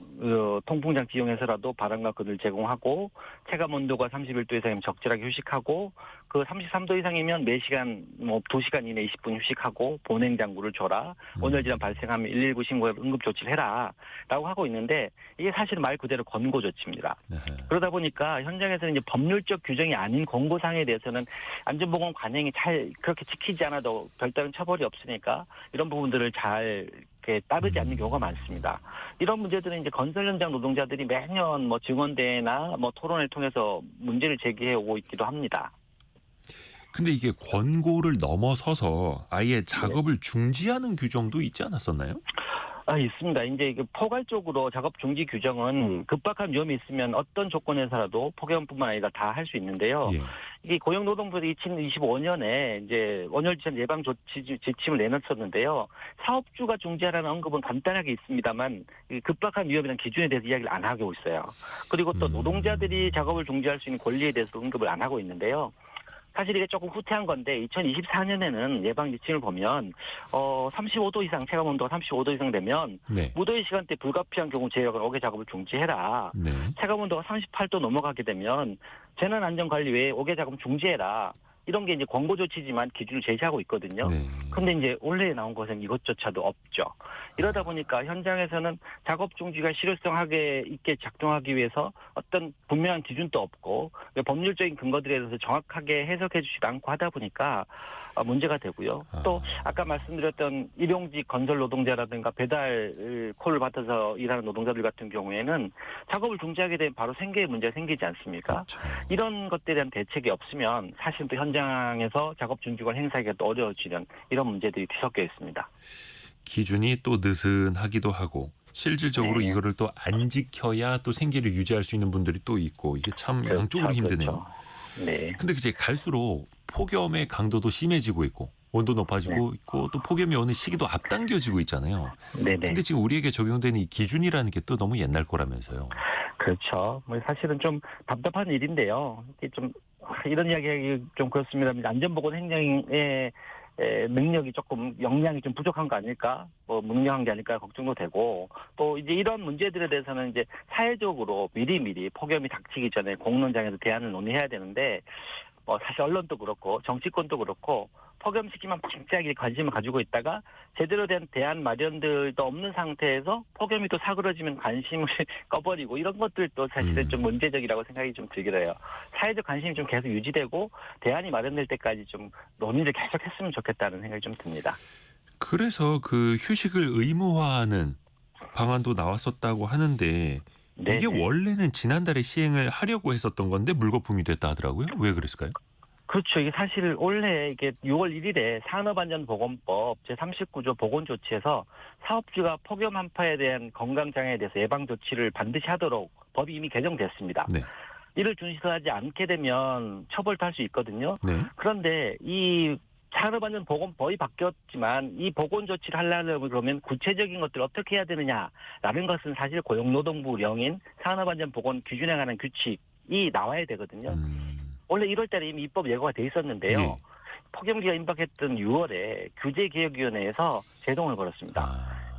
통풍장치 이용해서라도 바람과 그늘 제공하고 체감 온도가 31도 이상이면 적절하게 휴식하고 그 33도 이상이면 매시간 뭐 2시간 이내 20분 휴식하고 보냉 장구를 줘라. 온열 질환 발생하면 119 신고해 응급 조치를 해라라고 하고 있는데 이게 사실 말 그대로 권고 조치입니다. 네. 그러다 보니까 현장에서는 이제 법률적 규정이 아닌 권고사항에 대해서는 안전보건 관행이 잘 그렇게 지키지 않아도 별다른 처벌이 없으니까 이런 부분들을 잘 이렇게 따르지 않는 경우가 많습니다. 이런 문제들은 이제 건설 현장 노동자들이 매년 뭐 증언대회나 뭐 토론을 통해서 문제를 제기해 오고 있기도 합니다. 근데 이게 권고를 넘어서서 아예 작업을 중지하는 규정도 있지 않았었나요? 있습니다. 이제 포괄적으로 작업 중지 규정은 급박한 위험이 있으면 어떤 조건에서라도 폭염뿐만 아니라 다 할 수 있는데요. 예. 이게 고용노동부에서 2025년에 이제 원활지원 예방 조치 지침을 내놨었는데요. 사업주가 중지하라는 언급은 간단하게 있습니다만 이 급박한 위험이라는 기준에 대해서 이야기를 안 하고 있어요. 그리고 또 노동자들이 작업을 중지할 수 있는 권리에 대해서 언급을 안 하고 있는데요. 사실 이게 조금 후퇴한 건데 2024년에는 예방 지침을 보면 35도 이상 체감 온도가 35도 이상 되면 네. 무더위 시간대 불가피한 경우 제외하고는 어계 작업을 중지해라. 네. 체감 온도가 38도 넘어가게 되면 재난안전관리 외에 어계 작업 중지해라. 이런 게 이제 권고 조치지만 기준을 제시하고 있거든요. 네. 근데 이제 올해 나온 것은 이것조차도 없죠. 이러다 보니까 현장에서는 작업 중지가 실효성하게 있게 작동하기 위해서 어떤 분명한 기준도 없고 법률적인 근거들에 대해서 정확하게 해석해 주지도 않고 하다 보니까 문제가 되고요. 또 아까 말씀드렸던 일용직 건설 노동자라든가 배달 콜을 받아서 일하는 노동자들 같은 경우에는 작업을 중지하게 되면 바로 생계에 문제가 생기지 않습니까? 그렇죠. 이런 것들에 대한 대책이 없으면 사실 또 현장에서 작업 중지권 행사하기가 또 어려워지는 이런 문제들이 뒤섞여 있습니다. 기준이 또 느슨하기도 하고 실질적으로 네. 이거를 또 안 지켜야 또 생계를 유지할 수 있는 분들이 또 있고 이게 참 양쪽으로 힘드네요. 그렇죠. 네. 근데 이제 갈수록 폭염의 강도도 심해지고 있고 온도 높아지고 있고 또 폭염이 오는 시기도 앞당겨지고 있잖아요. 네네. 근데 지금 우리에게 적용되는 이 기준이라는 게 또 너무 옛날 거라면서요. 그렇죠. 뭐 사실은 좀 답답한 일인데요. 이게 좀 이런 이야기하기 좀 그렇습니다만 안전보건 행정의 능력이 조금 역량이 좀 부족한 거 아닐까, 뭐 무능력한 게 아닐까 걱정도 되고 또 이제 이런 문제들에 대해서는 이제 사회적으로 미리 폭염이 닥치기 전에 공론장에서 대안을 논의해야 되는데 사실 언론도 그렇고 정치권도 그렇고 폭염 시기만 반짝이 관심을 가지고 있다가 제대로 된 대안 마련들도 없는 상태에서 폭염이 또 사그러지면 관심을 꺼버리고 이런 것들도 사실은 좀 문제적이라고 생각이 좀 들기도 해요. 사회적 관심이 좀 계속 유지되고 대안이 마련될 때까지 좀 논의를 계속 했으면 좋겠다는 생각이 좀 듭니다. 그래서 그 휴식을 의무화하는 방안도 나왔었다고 하는데 네네. 이게 원래는 지난달에 시행을 하려고 했었던 건데 물거품이 됐다 하더라고요. 왜 그랬을까요? 그렇죠. 이게 사실 원래 이게 6월 1일에 산업안전보건법 제39조 보건조치에서 사업주가 폭염 한파에 대한 건강장애에 대해서 예방조치를 반드시 하도록 법이 이미 개정됐습니다. 네. 이를 준수하지 않게 되면 처벌도 할 수 있거든요. 네. 그런데 이 산업안전보건법이 바뀌었지만 이 보건조치를 하려면 그러면 구체적인 것들을 어떻게 해야 되느냐라는 것은 사실 고용노동부령인 산업안전보건 규준에 관한 규칙이 나와야 되거든요. 원래 1월 달에 이미 입법 예고가 돼 있었는데요. 예. 폭염기가 임박했던 6월에 규제개혁위원회에서 제동을 걸었습니다.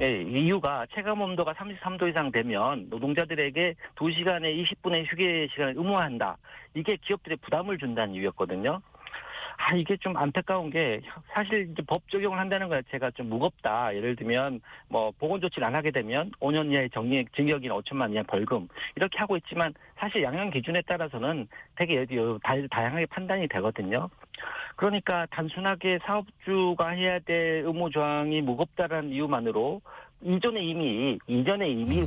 예, 이유가 체감온도가 33도 이상 되면 노동자들에게 2시간에 20분의 휴게 시간을 의무화한다. 이게 기업들에 부담을 준다는 이유였거든요. 이게 좀 안타까운 게 사실 이제 법 적용을 한다는 것 자체가 좀 무겁다. 예를 들면 뭐 보건조치를 안 하게 되면 5년 이하의 징역이나 5천만 이하 벌금 이렇게 하고 있지만 사실 양형 기준에 따라서는 되게 다양하게 판단이 되거든요. 그러니까 단순하게 사업주가 해야 될 의무 조항이 무겁다라는 이유만으로 이전에 이미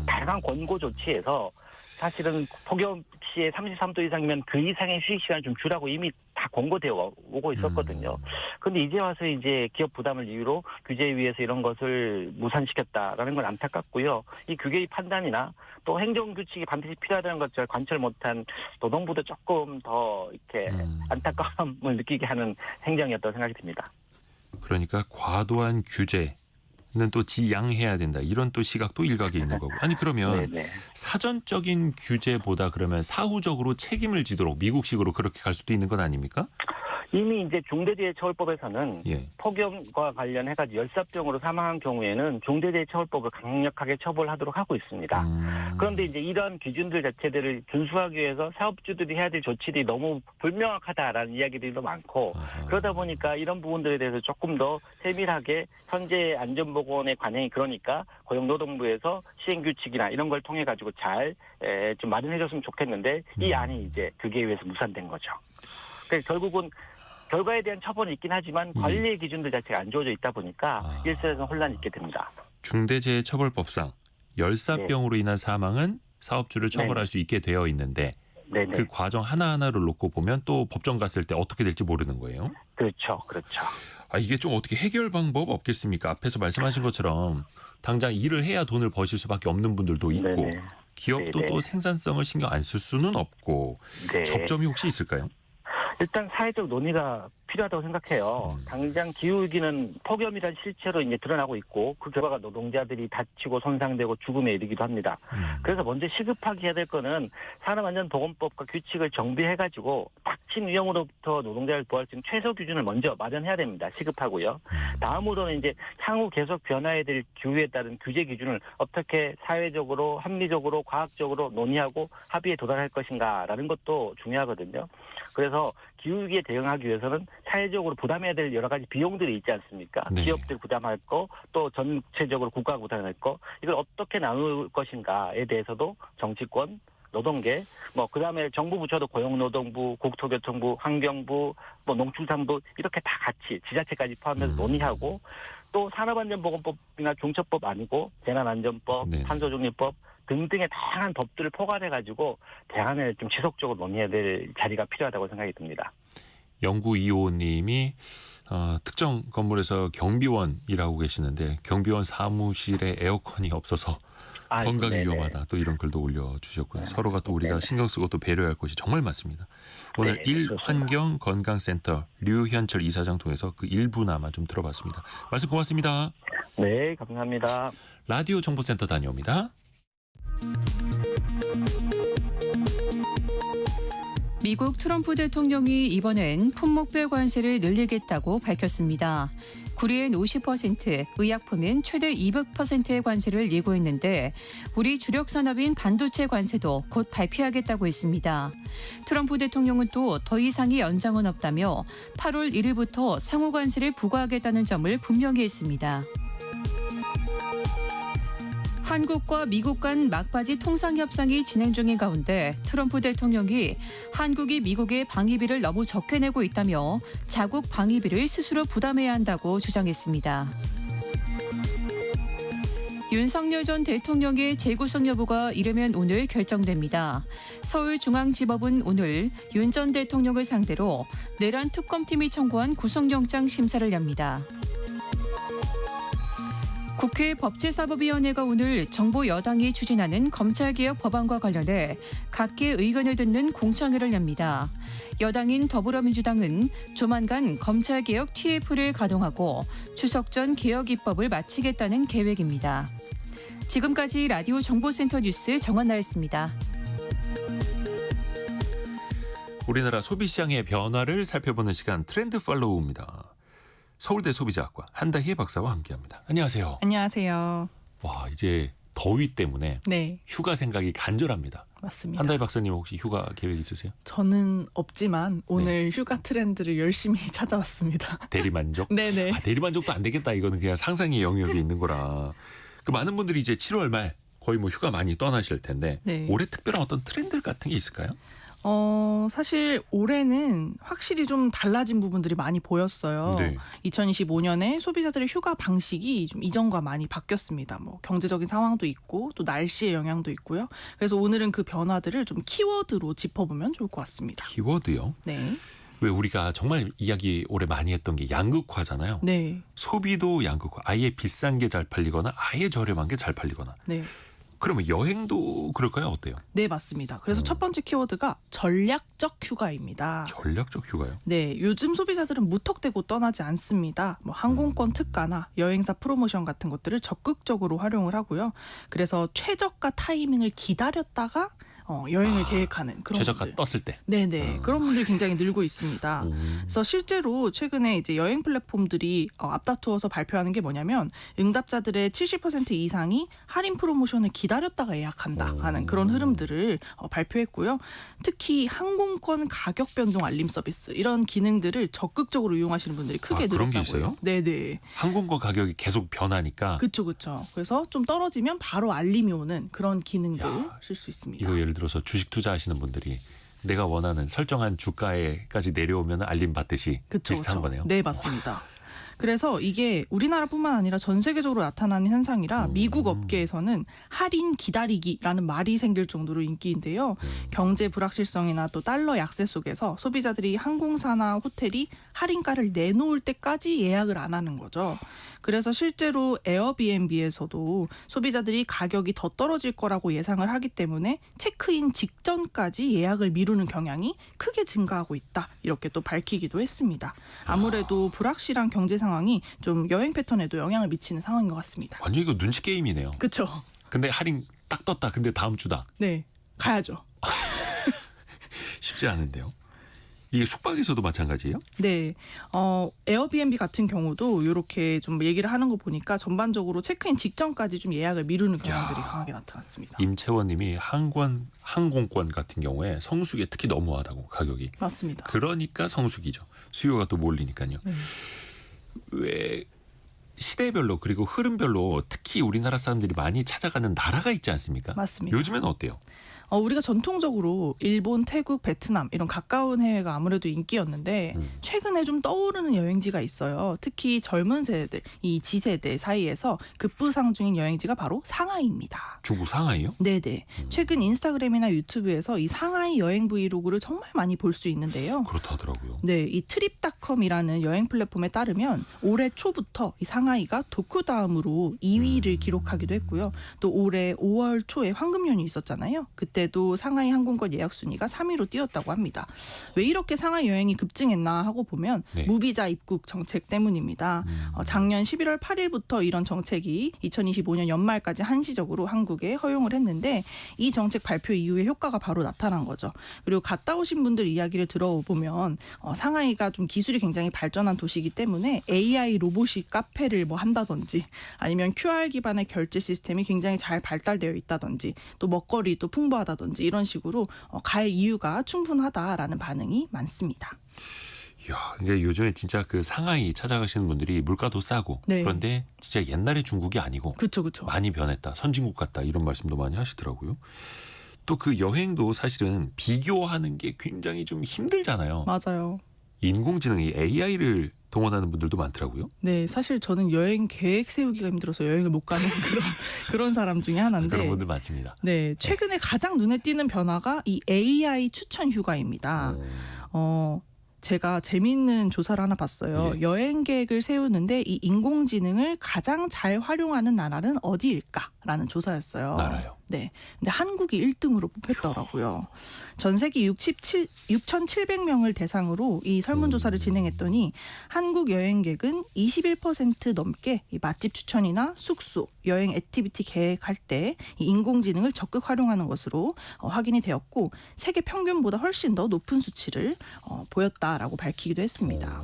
다양한 권고 조치에서 사실은 폭염 시에 33도 이상이면 그 이상의 휴식 시간을 좀 주라고 이미 다 권고되어 오고 있었거든요. 그런데 이제 와서 이제 기업 부담을 이유로 규제위에서 이런 것을 무산시켰다라는 건 안타깝고요. 이 규계의 판단이나 또 행정규칙이 반드시 필요하다는 것을 관철 못한 노동부도 조금 더 이렇게 안타까움을 느끼게 하는 행정이었다고 생각이 듭니다. 그러니까 과도한 규제는 또 지양해야 된다. 이런 또 시각도 일각에 있는 거고. 아니 그러면 네네. 사전적인 규제보다 그러면 사후적으로 책임을 지도록 미국식으로 그렇게 갈 수도 있는 건 아닙니까? 이미 이제 중대재해처벌법에서는 예. 폭염과 관련해가지고 열사병으로 사망한 경우에는 중대재해처벌법을 강력하게 처벌하도록 하고 있습니다. 그런데 이제 이런 기준들 자체들을 준수하기 위해서 사업주들이 해야 될 조치들이 너무 불명확하다라는 이야기들도 많고 그러다 보니까 이런 부분들에 대해서 조금 더 세밀하게 현재 안전보건의 관행이 그러니까 고용노동부에서 시행규칙이나 이런 걸 통해 가지고 잘 좀 마련해줬으면 좋겠는데 이 안이 이제 규계위에서 무산된 거죠. 그래서 결국은 결과에 대한 처벌은 있긴 하지만 관리의 기준들 자체가 안 주어져 있다 보니까 일선에서 혼란이 있게 됩니다. 중대재해처벌법상 열사병으로 인한 사망은 사업주를 처벌할 수 있게 되어 있는데 네네. 그 과정 하나하나를 놓고 보면 또 법정 갔을 때 어떻게 될지 모르는 거예요. 그렇죠. 이게 좀 어떻게 해결 방법 없겠습니까? 앞에서 말씀하신 것처럼 당장 일을 해야 돈을 버실 수밖에 없는 분들도 있고 네네. 기업도 네네. 또 생산성을 신경 안 쓸 수는 없고 네. 접점이 혹시 있을까요? 일단 사회적 논의가 필요하다고 생각해요. 당장 기후위기는 폭염이란 실체로 이제 드러나고 있고 그 결과가 노동자들이 다치고 손상되고 죽음에 이르기도 합니다. 그래서 먼저 시급하게 해야 될 거는 산업안전보건법과 규칙을 정비해가지고 닥친 위험으로부터 노동자를 보호할 수 있는 최소 기준을 먼저 마련해야 됩니다. 시급하고요. 다음으로는 이제 향후 계속 변화해야 될 기후에 따른 규제 기준을 어떻게 사회적으로 합리적으로 과학적으로 논의하고 합의에 도달할 것인가라는 것도 중요하거든요. 그래서 기후위기에 대응하기 위해서는 사회적으로 부담해야 될 여러 가지 비용들이 있지 않습니까? 네. 기업들 부담할 거, 또 전체적으로 국가가 부담할 거, 이걸 어떻게 나눌 것인가에 대해서도 정치권, 노동계, 그다음에 정부 부처도 고용노동부, 국토교통부, 환경부, 농축산부 이렇게 다 같이 지자체까지 포함해서 논의하고 또 산업안전보건법이나 중처법 아니고 재난안전법, 네. 탄소중립법 등등의 다양한 법들을 포괄해가지고 대안을 좀 지속적으로 논의해야 될 자리가 필요하다고 생각이 듭니다. 영구 2호님이 특정 건물에서 경비원 일하고 계시는데 경비원 사무실에 에어컨이 없어서 건강이 네네. 위험하다. 또 이런 글도 올려주셨고요. 서로가 또 우리가 네네. 신경 쓰고 또 배려할 것이 정말 많습니다. 오늘 네, 일환경건강센터 류현철 이사장 통해서 그 일부나마 좀 들어봤습니다. 말씀 고맙습니다. 네, 감사합니다. 라디오 정보센터 다녀옵니다. 미국 트럼프 대통령이 이번엔 품목별 관세를 늘리겠다고 밝혔습니다. 구리엔 50%, 의약품엔 최대 200%의 관세를 예고했는데 우리 주력 산업인 반도체 관세도 곧 발표하겠다고 했습니다. 트럼프 대통령은 또 더 이상의 연장은 없다며 8월 1일부터 상호 관세를 부과하겠다는 점을 분명히 했습니다. 한국과 미국 간 막바지 통상협상이 진행 중인 가운데 트럼프 대통령이 한국이 미국의 방위비를 너무 적게 내고 있다며 자국 방위비를 스스로 부담해야 한다고 주장했습니다. 윤석열 전 대통령의 재구속 여부가 이르면 오늘 결정됩니다. 서울중앙지법은 오늘 윤 전 대통령을 상대로 내란 특검팀이 청구한 구속영장 심사를 엽니다. 국회 법제사법위원회가 오늘 정부 여당이 추진하는 검찰개혁 법안과 관련해 각계 의견을 듣는 공청회를 엽니다. 여당인 더불어민주당은 조만간 검찰개혁 TF를 가동하고 추석 전 개혁 입법을 마치겠다는 계획입니다. 지금까지 라디오 정보센터 뉴스 정원나였습니다. 우리나라 소비시장의 변화를 살펴보는 시간 트렌드 팔로우입니다. 서울대 소비자학과 한다희 박사와 함께합니다. 안녕하세요. 안녕하세요. 와, 이제 더위 때문에 네, 휴가 생각이 간절합니다. 맞습니다. 한다희 박사님 혹시 휴가 계획 있으세요? 저는 없지만 오늘 휴가 트렌드를 열심히 찾아왔습니다. 대리만족? 네네. 대리만족도 안 되겠다. 이거는 그냥 상상의 영역에 있는 거라. 그 많은 분들이 이제 7월 말 거의 휴가 많이 떠나실 텐데 네. 올해 특별한 어떤 트렌드 같은 게 있을까요? 사실 올해는 확실히 좀 달라진 부분들이 많이 보였어요. 네. 2025년에 소비자들의 휴가 방식이 좀 이전과 많이 바뀌었습니다. 경제적인 상황도 있고 또 날씨의 영향도 있고요. 그래서 오늘은 그 변화들을 좀 키워드로 짚어보면 좋을 것 같습니다. 키워드요? 네. 왜 우리가 정말 이야기 올해 많이 했던 게 양극화잖아요. 네. 소비도 양극화. 아예 비싼 게 잘 팔리거나 아예 저렴한 게 잘 팔리거나. 네. 그러면 여행도 그럴까요? 어때요? 네, 맞습니다. 그래서 첫 번째 키워드가 전략적 휴가입니다. 전략적 휴가요? 네, 요즘 소비자들은 무턱대고 떠나지 않습니다. 항공권 특가나 여행사 프로모션 같은 것들을 적극적으로 활용을 하고요. 그래서 최저가 타이밍을 기다렸다가 여행을 계획하는 그런 최저가 분들. 떴을 때. 네네, 그런 분들이 굉장히 늘고 있습니다. 오. 그래서 실제로 최근에 이제 여행 플랫폼들이 앞다투어서 발표하는 게 뭐냐면 응답자들의 70% 이상이 할인 프로모션을 기다렸다가 예약한다 하는 그런 흐름들을 발표했고요. 특히 항공권 가격 변동 알림 서비스 이런 기능들을 적극적으로 이용하시는 분들이 크게 그런 게 늘었다고요. 있어요? 네네. 항공권 가격이 계속 변하니까 그렇죠. 그래서 좀 떨어지면 바로 알림이 오는 그런 기능들 쓸 수 있습니다. 이거 예를 들어서 주식 투자하시는 분들이 내가 원하는 설정한 주가에까지 내려오면 알림 받듯이 비슷한 거네요. 네, 맞습니다. 그래서 이게 우리나라뿐만 아니라 전 세계적으로 나타나는 현상이라 미국 업계에서는 할인 기다리기라는 말이 생길 정도로 인기인데요. 경제 불확실성이나 또 달러 약세 속에서 소비자들이 항공사나 호텔이 할인가를 내놓을 때까지 예약을 안 하는 거죠. 그래서 실제로 에어비앤비에서도 소비자들이 가격이 더 떨어질 거라고 예상을 하기 때문에 체크인 직전까지 예약을 미루는 경향이 크게 증가하고 있다. 이렇게 또 밝히기도 했습니다. 아무래도 불확실한 경제 상황이 좀 여행 패턴에도 영향을 미치는 상황인 것 같습니다. 완전 이거 눈치 게임이네요. 그렇죠. 근데 할인 딱 떴다. 근데 다음 주다. 네, 가야죠. 쉽지 않은데요. 이게 숙박에서도 마찬가지예요? 네, 에어비앤비 같은 경우도 이렇게 좀 얘기를 하는 거 보니까 전반적으로 체크인 직전까지 좀 예약을 미루는 경향들이 강하게 나타났습니다. 임채원님이 항공권 같은 경우에 성수기에 특히 너무하다고 가격이. 맞습니다. 그러니까 성수기죠. 수요가 또 몰리니까요. 네. 왜 시대별로 그리고 흐름별로 특히 우리나라 사람들이 많이 찾아가는 나라가 있지 않습니까? 맞습니다. 요즘에는 어때요? 우리가 전통적으로 일본, 태국, 베트남 이런 가까운 해외가 아무래도 인기였는데 최근에 좀 떠오르는 여행지가 있어요. 특히 젊은 세대, 이 G세대 사이에서 급부상중인 여행지가 바로 상하이입니다. 중국 상하이요? 네네. 최근 인스타그램이나 유튜브에서 이 상하이 여행 브이로그를 정말 많이 볼 수 있는데요. 그렇다더라고요. 네, 이 트립닷컴이라는 여행 플랫폼에 따르면 올해 초부터 이 상하이가 도쿄 다음으로 2위를 기록하기도 했고요. 또 올해 5월 초에 황금연휴 있었잖아요. 그때도 상하이 항공권 예약 순위가 3위로 뛰었다고 합니다. 왜 이렇게 상하이 여행이 급증했나 하고 보면 네. 무비자 입국 정책 때문입니다. 작년 11월 8일부터 이런 정책이 2025년 연말까지 한시적으로 한국에 허용을 했는데 이 정책 발표 이후에 효과가 바로 나타난 거죠. 그리고 갔다 오신 분들 이야기를 들어보면 상하이가 좀 기술이 굉장히 발전한 도시이기 때문에 AI 로봇이 카페를 뭐 한다든지 아니면 QR 기반의 결제 시스템이 굉장히 잘 발달되어 있다든지 또 먹거리도 풍부하다든지 이런 식으로 갈 이유가 충분하다라는 반응이 많습니다. 이야, 그러니까 요즘에 진짜 그 상하이 찾아가시는 분들이 물가도 싸고 네. 그런데 진짜 옛날의 중국이 아니고 그렇죠. 많이 변했다. 선진국 같다. 이런 말씀도 많이 하시더라고요. 또 그 여행도 사실은 비교하는 게 굉장히 좀 힘들잖아요. 맞아요. 인공지능, 이 AI를 동원하는 분들도 많더라고요. 네, 사실 저는 여행 계획 세우기가 힘들어서 여행을 못 가는 그런 사람 중에 하나인데. 그런 분들 많습니다. 네, 최근에 가장 눈에 띄는 변화가 이 AI 추천 휴가입니다. 제가 재미있는 조사를 하나 봤어요. 네. 여행 계획을 세우는데 이 인공지능을 가장 잘 활용하는 나라는 어디일까라는 조사였어요. 나라요. 네. 근데 한국이 1등으로 뽑혔더라고요. 전 세계 6,700명을 대상으로 이 설문조사를 진행했더니 한국 여행객은 21% 넘게 이 맛집 추천이나 숙소, 여행 액티비티 계획할 때 이 인공지능을 적극 활용하는 것으로 확인이 되었고 세계 평균보다 훨씬 더 높은 수치를 보였다라고 밝히기도 했습니다.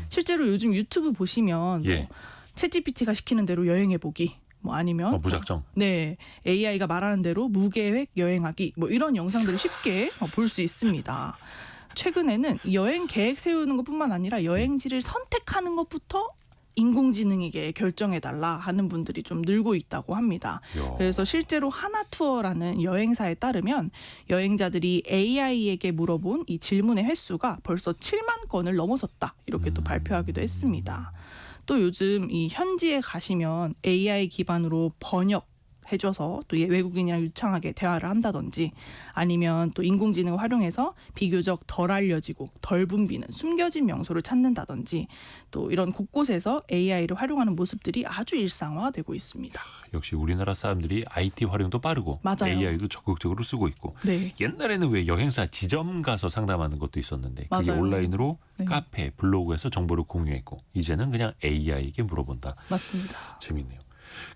실제로 요즘 유튜브 보시면 예. 챗GPT가 시키는 대로 여행해보기 뭐 아니면 무작정. 네, AI가 말하는 대로 무계획 여행하기 뭐 이런 영상들을 쉽게 볼 수 있습니다. 최근에는 여행 계획 세우는 것뿐만 아니라 여행지를 선택하는 것부터 인공지능에게 결정해달라 하는 분들이 좀 늘고 있다고 합니다. 이야. 그래서 실제로 하나투어라는 여행사에 따르면 여행자들이 AI에게 물어본 이 질문의 횟수가 벌써 7만 건을 넘어섰다. 이렇게 또 발표하기도 했습니다. 또 요즘 이 현지에 가시면 AI 기반으로 번역해줘서 또 외국인이랑 유창하게 대화를 한다든지 아니면 또 인공지능을 활용해서 비교적 덜 알려지고 덜 붐비는 숨겨진 명소를 찾는다든지 또 이런 곳곳에서 AI를 활용하는 모습들이 아주 일상화되고 있습니다. 역시 우리나라 사람들이 IT 활용도 빠르고 맞아요. AI도 적극적으로 쓰고 있고 네. 옛날에는 왜 여행사 지점 가서 상담하는 것도 있었는데 그게 맞아요. 온라인으로 네. 카페, 블로그에서 정보를 공유했고 이제는 그냥 AI에게 물어본다. 맞습니다. 재밌네요.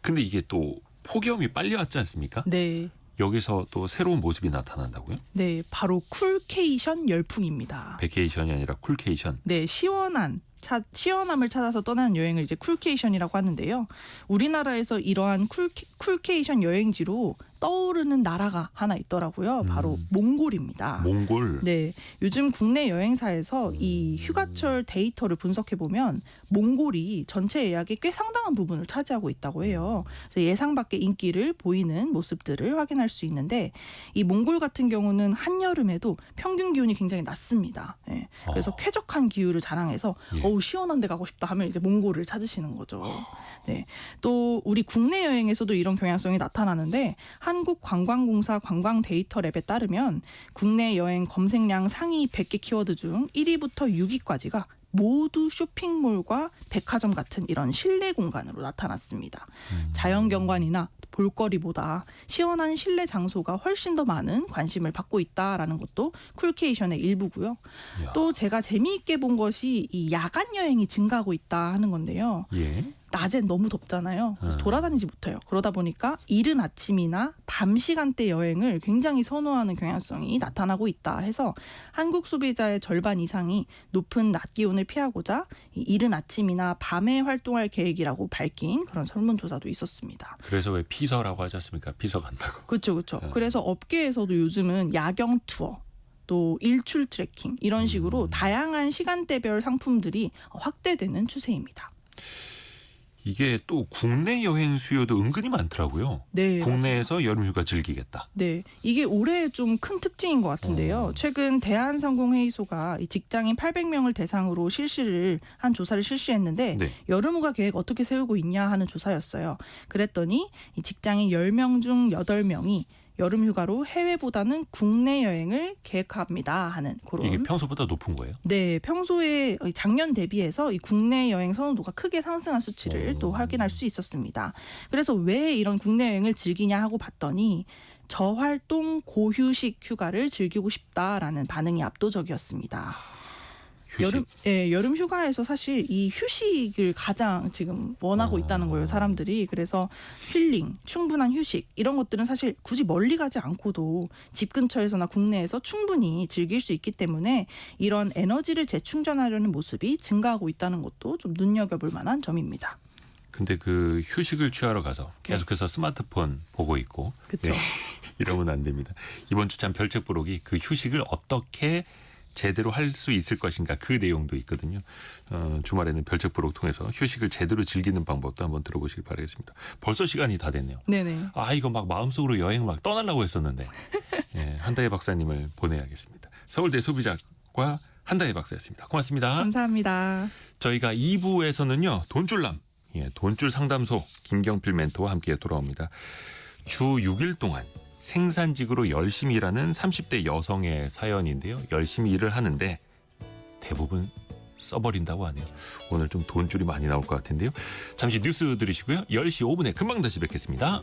근데 이게 또 폭염이 빨리 왔지 않습니까? 네. 여기서 또 새로운 모습이 나타난다고요? 네, 바로 쿨케이션 열풍입니다. 베케이션이 아니라 쿨케이션. 네, 시원함을 찾아서 떠나는 여행을 이제 쿨케이션이라고 하는데요. 우리나라에서 이러한 쿨케이션 여행지로 떠오르는 나라가 하나 있더라고요. 바로 몽골입니다. 몽골. 네, 요즘 국내 여행사에서 이 휴가철 데이터를 분석해 보면 몽골이 전체 예약의 꽤 상당한 부분을 차지하고 있다고 해요. 그래서 예상 밖의 인기를 보이는 모습들을 확인할 수 있는데 이 몽골 같은 경우는 한여름에도 평균 기온이 굉장히 낮습니다. 네, 그래서 쾌적한 기후를 자랑해서 예. 어우 시원한 데 가고 싶다 하면 이제 몽골을 찾으시는 거죠. 네, 또 우리 국내 여행에서도 이런 경향성이 나타나는데 한국관광공사 관광 데이터 랩에 따르면 국내 여행 검색량 상위 100개 키워드 중 1위부터 6위까지가 모두 쇼핑몰과 백화점 같은 이런 실내 공간으로 나타났습니다. 자연경관이나 볼거리보다 시원한 실내 장소가 훨씬 더 많은 관심을 받고 있다라는 것도 쿨케이션의 일부고요. 이야. 또 제가 재미있게 본 것이 이 야간 여행이 증가하고 있다 하는 건데요. 예. 낮엔 너무 덥잖아요. 그래서 돌아다니지 못해요. 그러다 보니까 이른 아침이나 밤 시간대 여행을 굉장히 선호하는 경향성이 나타나고 있다 해서 한국 소비자의 절반 이상이 높은 낮 기온을 피하고자 이 이른 아침이나 밤에 활동할 계획이라고 밝힌 그런 설문조사도 있었습니다. 그래서 왜 피서라고 하지 않습니까? 피서 간다고. 그렇죠, 그렇죠. 그래서 업계에서도 요즘은 야경 투어, 또 일출 트레킹 이런 식으로 다양한 시간대별 상품들이 확대되는 추세입니다. 이게 또 국내 여행 수요도 은근히 많더라고요. 네, 국내에서 여름휴가 즐기겠다. 네, 이게 올해 좀 큰 특징인 것 같은데요. 최근 대한상공회의소가 이 직장인 800명을 대상으로 한 조사를 실시했는데 네. 여름휴가 계획 어떻게 세우고 있냐 하는 조사였어요. 그랬더니 이 직장인 10명 중 8명이 여름휴가로 해외보다는 국내 여행을 계획합니다 하는 그런. 이게 평소보다 높은 거예요? 네, 평소에 작년 대비해서 이 국내 여행 선호도가 크게 상승한 수치를 또 확인할 수 있었습니다. 그래서 왜 이런 국내 여행을 즐기냐 하고 봤더니 저활동 고휴식 휴가를 즐기고 싶다라는 반응이 압도적이었습니다. 휴식. 여름 휴가에서 사실 이 휴식을 가장 지금 원하고 있다는 거예요, 사람들이. 그래서 힐링, 충분한 휴식 이런 것들은 사실 굳이 멀리 가지 않고도 집 근처에서나 국내에서 충분히 즐길 수 있기 때문에 이런 에너지를 재충전하려는 모습이 증가하고 있다는 것도 좀 눈여겨볼 만한 점입니다. 근데 그 휴식을 취하러 가서 계속해서 스마트폰 보고 있고 그쵸. 이러면 안 됩니다. 이번 주 참 별책 부록이 그 휴식을 어떻게 제대로 할 수 있을 것인가 그 내용도 있거든요. 주말에는 별책 부록 통해서 휴식을 제대로 즐기는 방법도 한번 들어보시길 바라겠습니다. 벌써 시간이 다 됐네요. 네네. 아 이거 막 마음속으로 여행 막 떠나려고 했었는데 예, 한다혜 박사님을 보내야겠습니다. 서울대 소비자과 한다혜 박사였습니다. 고맙습니다. 감사합니다. 저희가 2부에서는요. 돈줄남, 돈줄 상담소 김경필 멘토와 함께 돌아옵니다. 주 6일 동안 생산직으로 열심히 일하는 30대 여성의 사연인데요. 열심히 일을 하는데 대부분 써버린다고 하네요. 오늘 좀 돈줄이 많이 나올 것 같은데요. 잠시 뉴스 들으시고요. 10시 5분에 금방 다시 뵙겠습니다.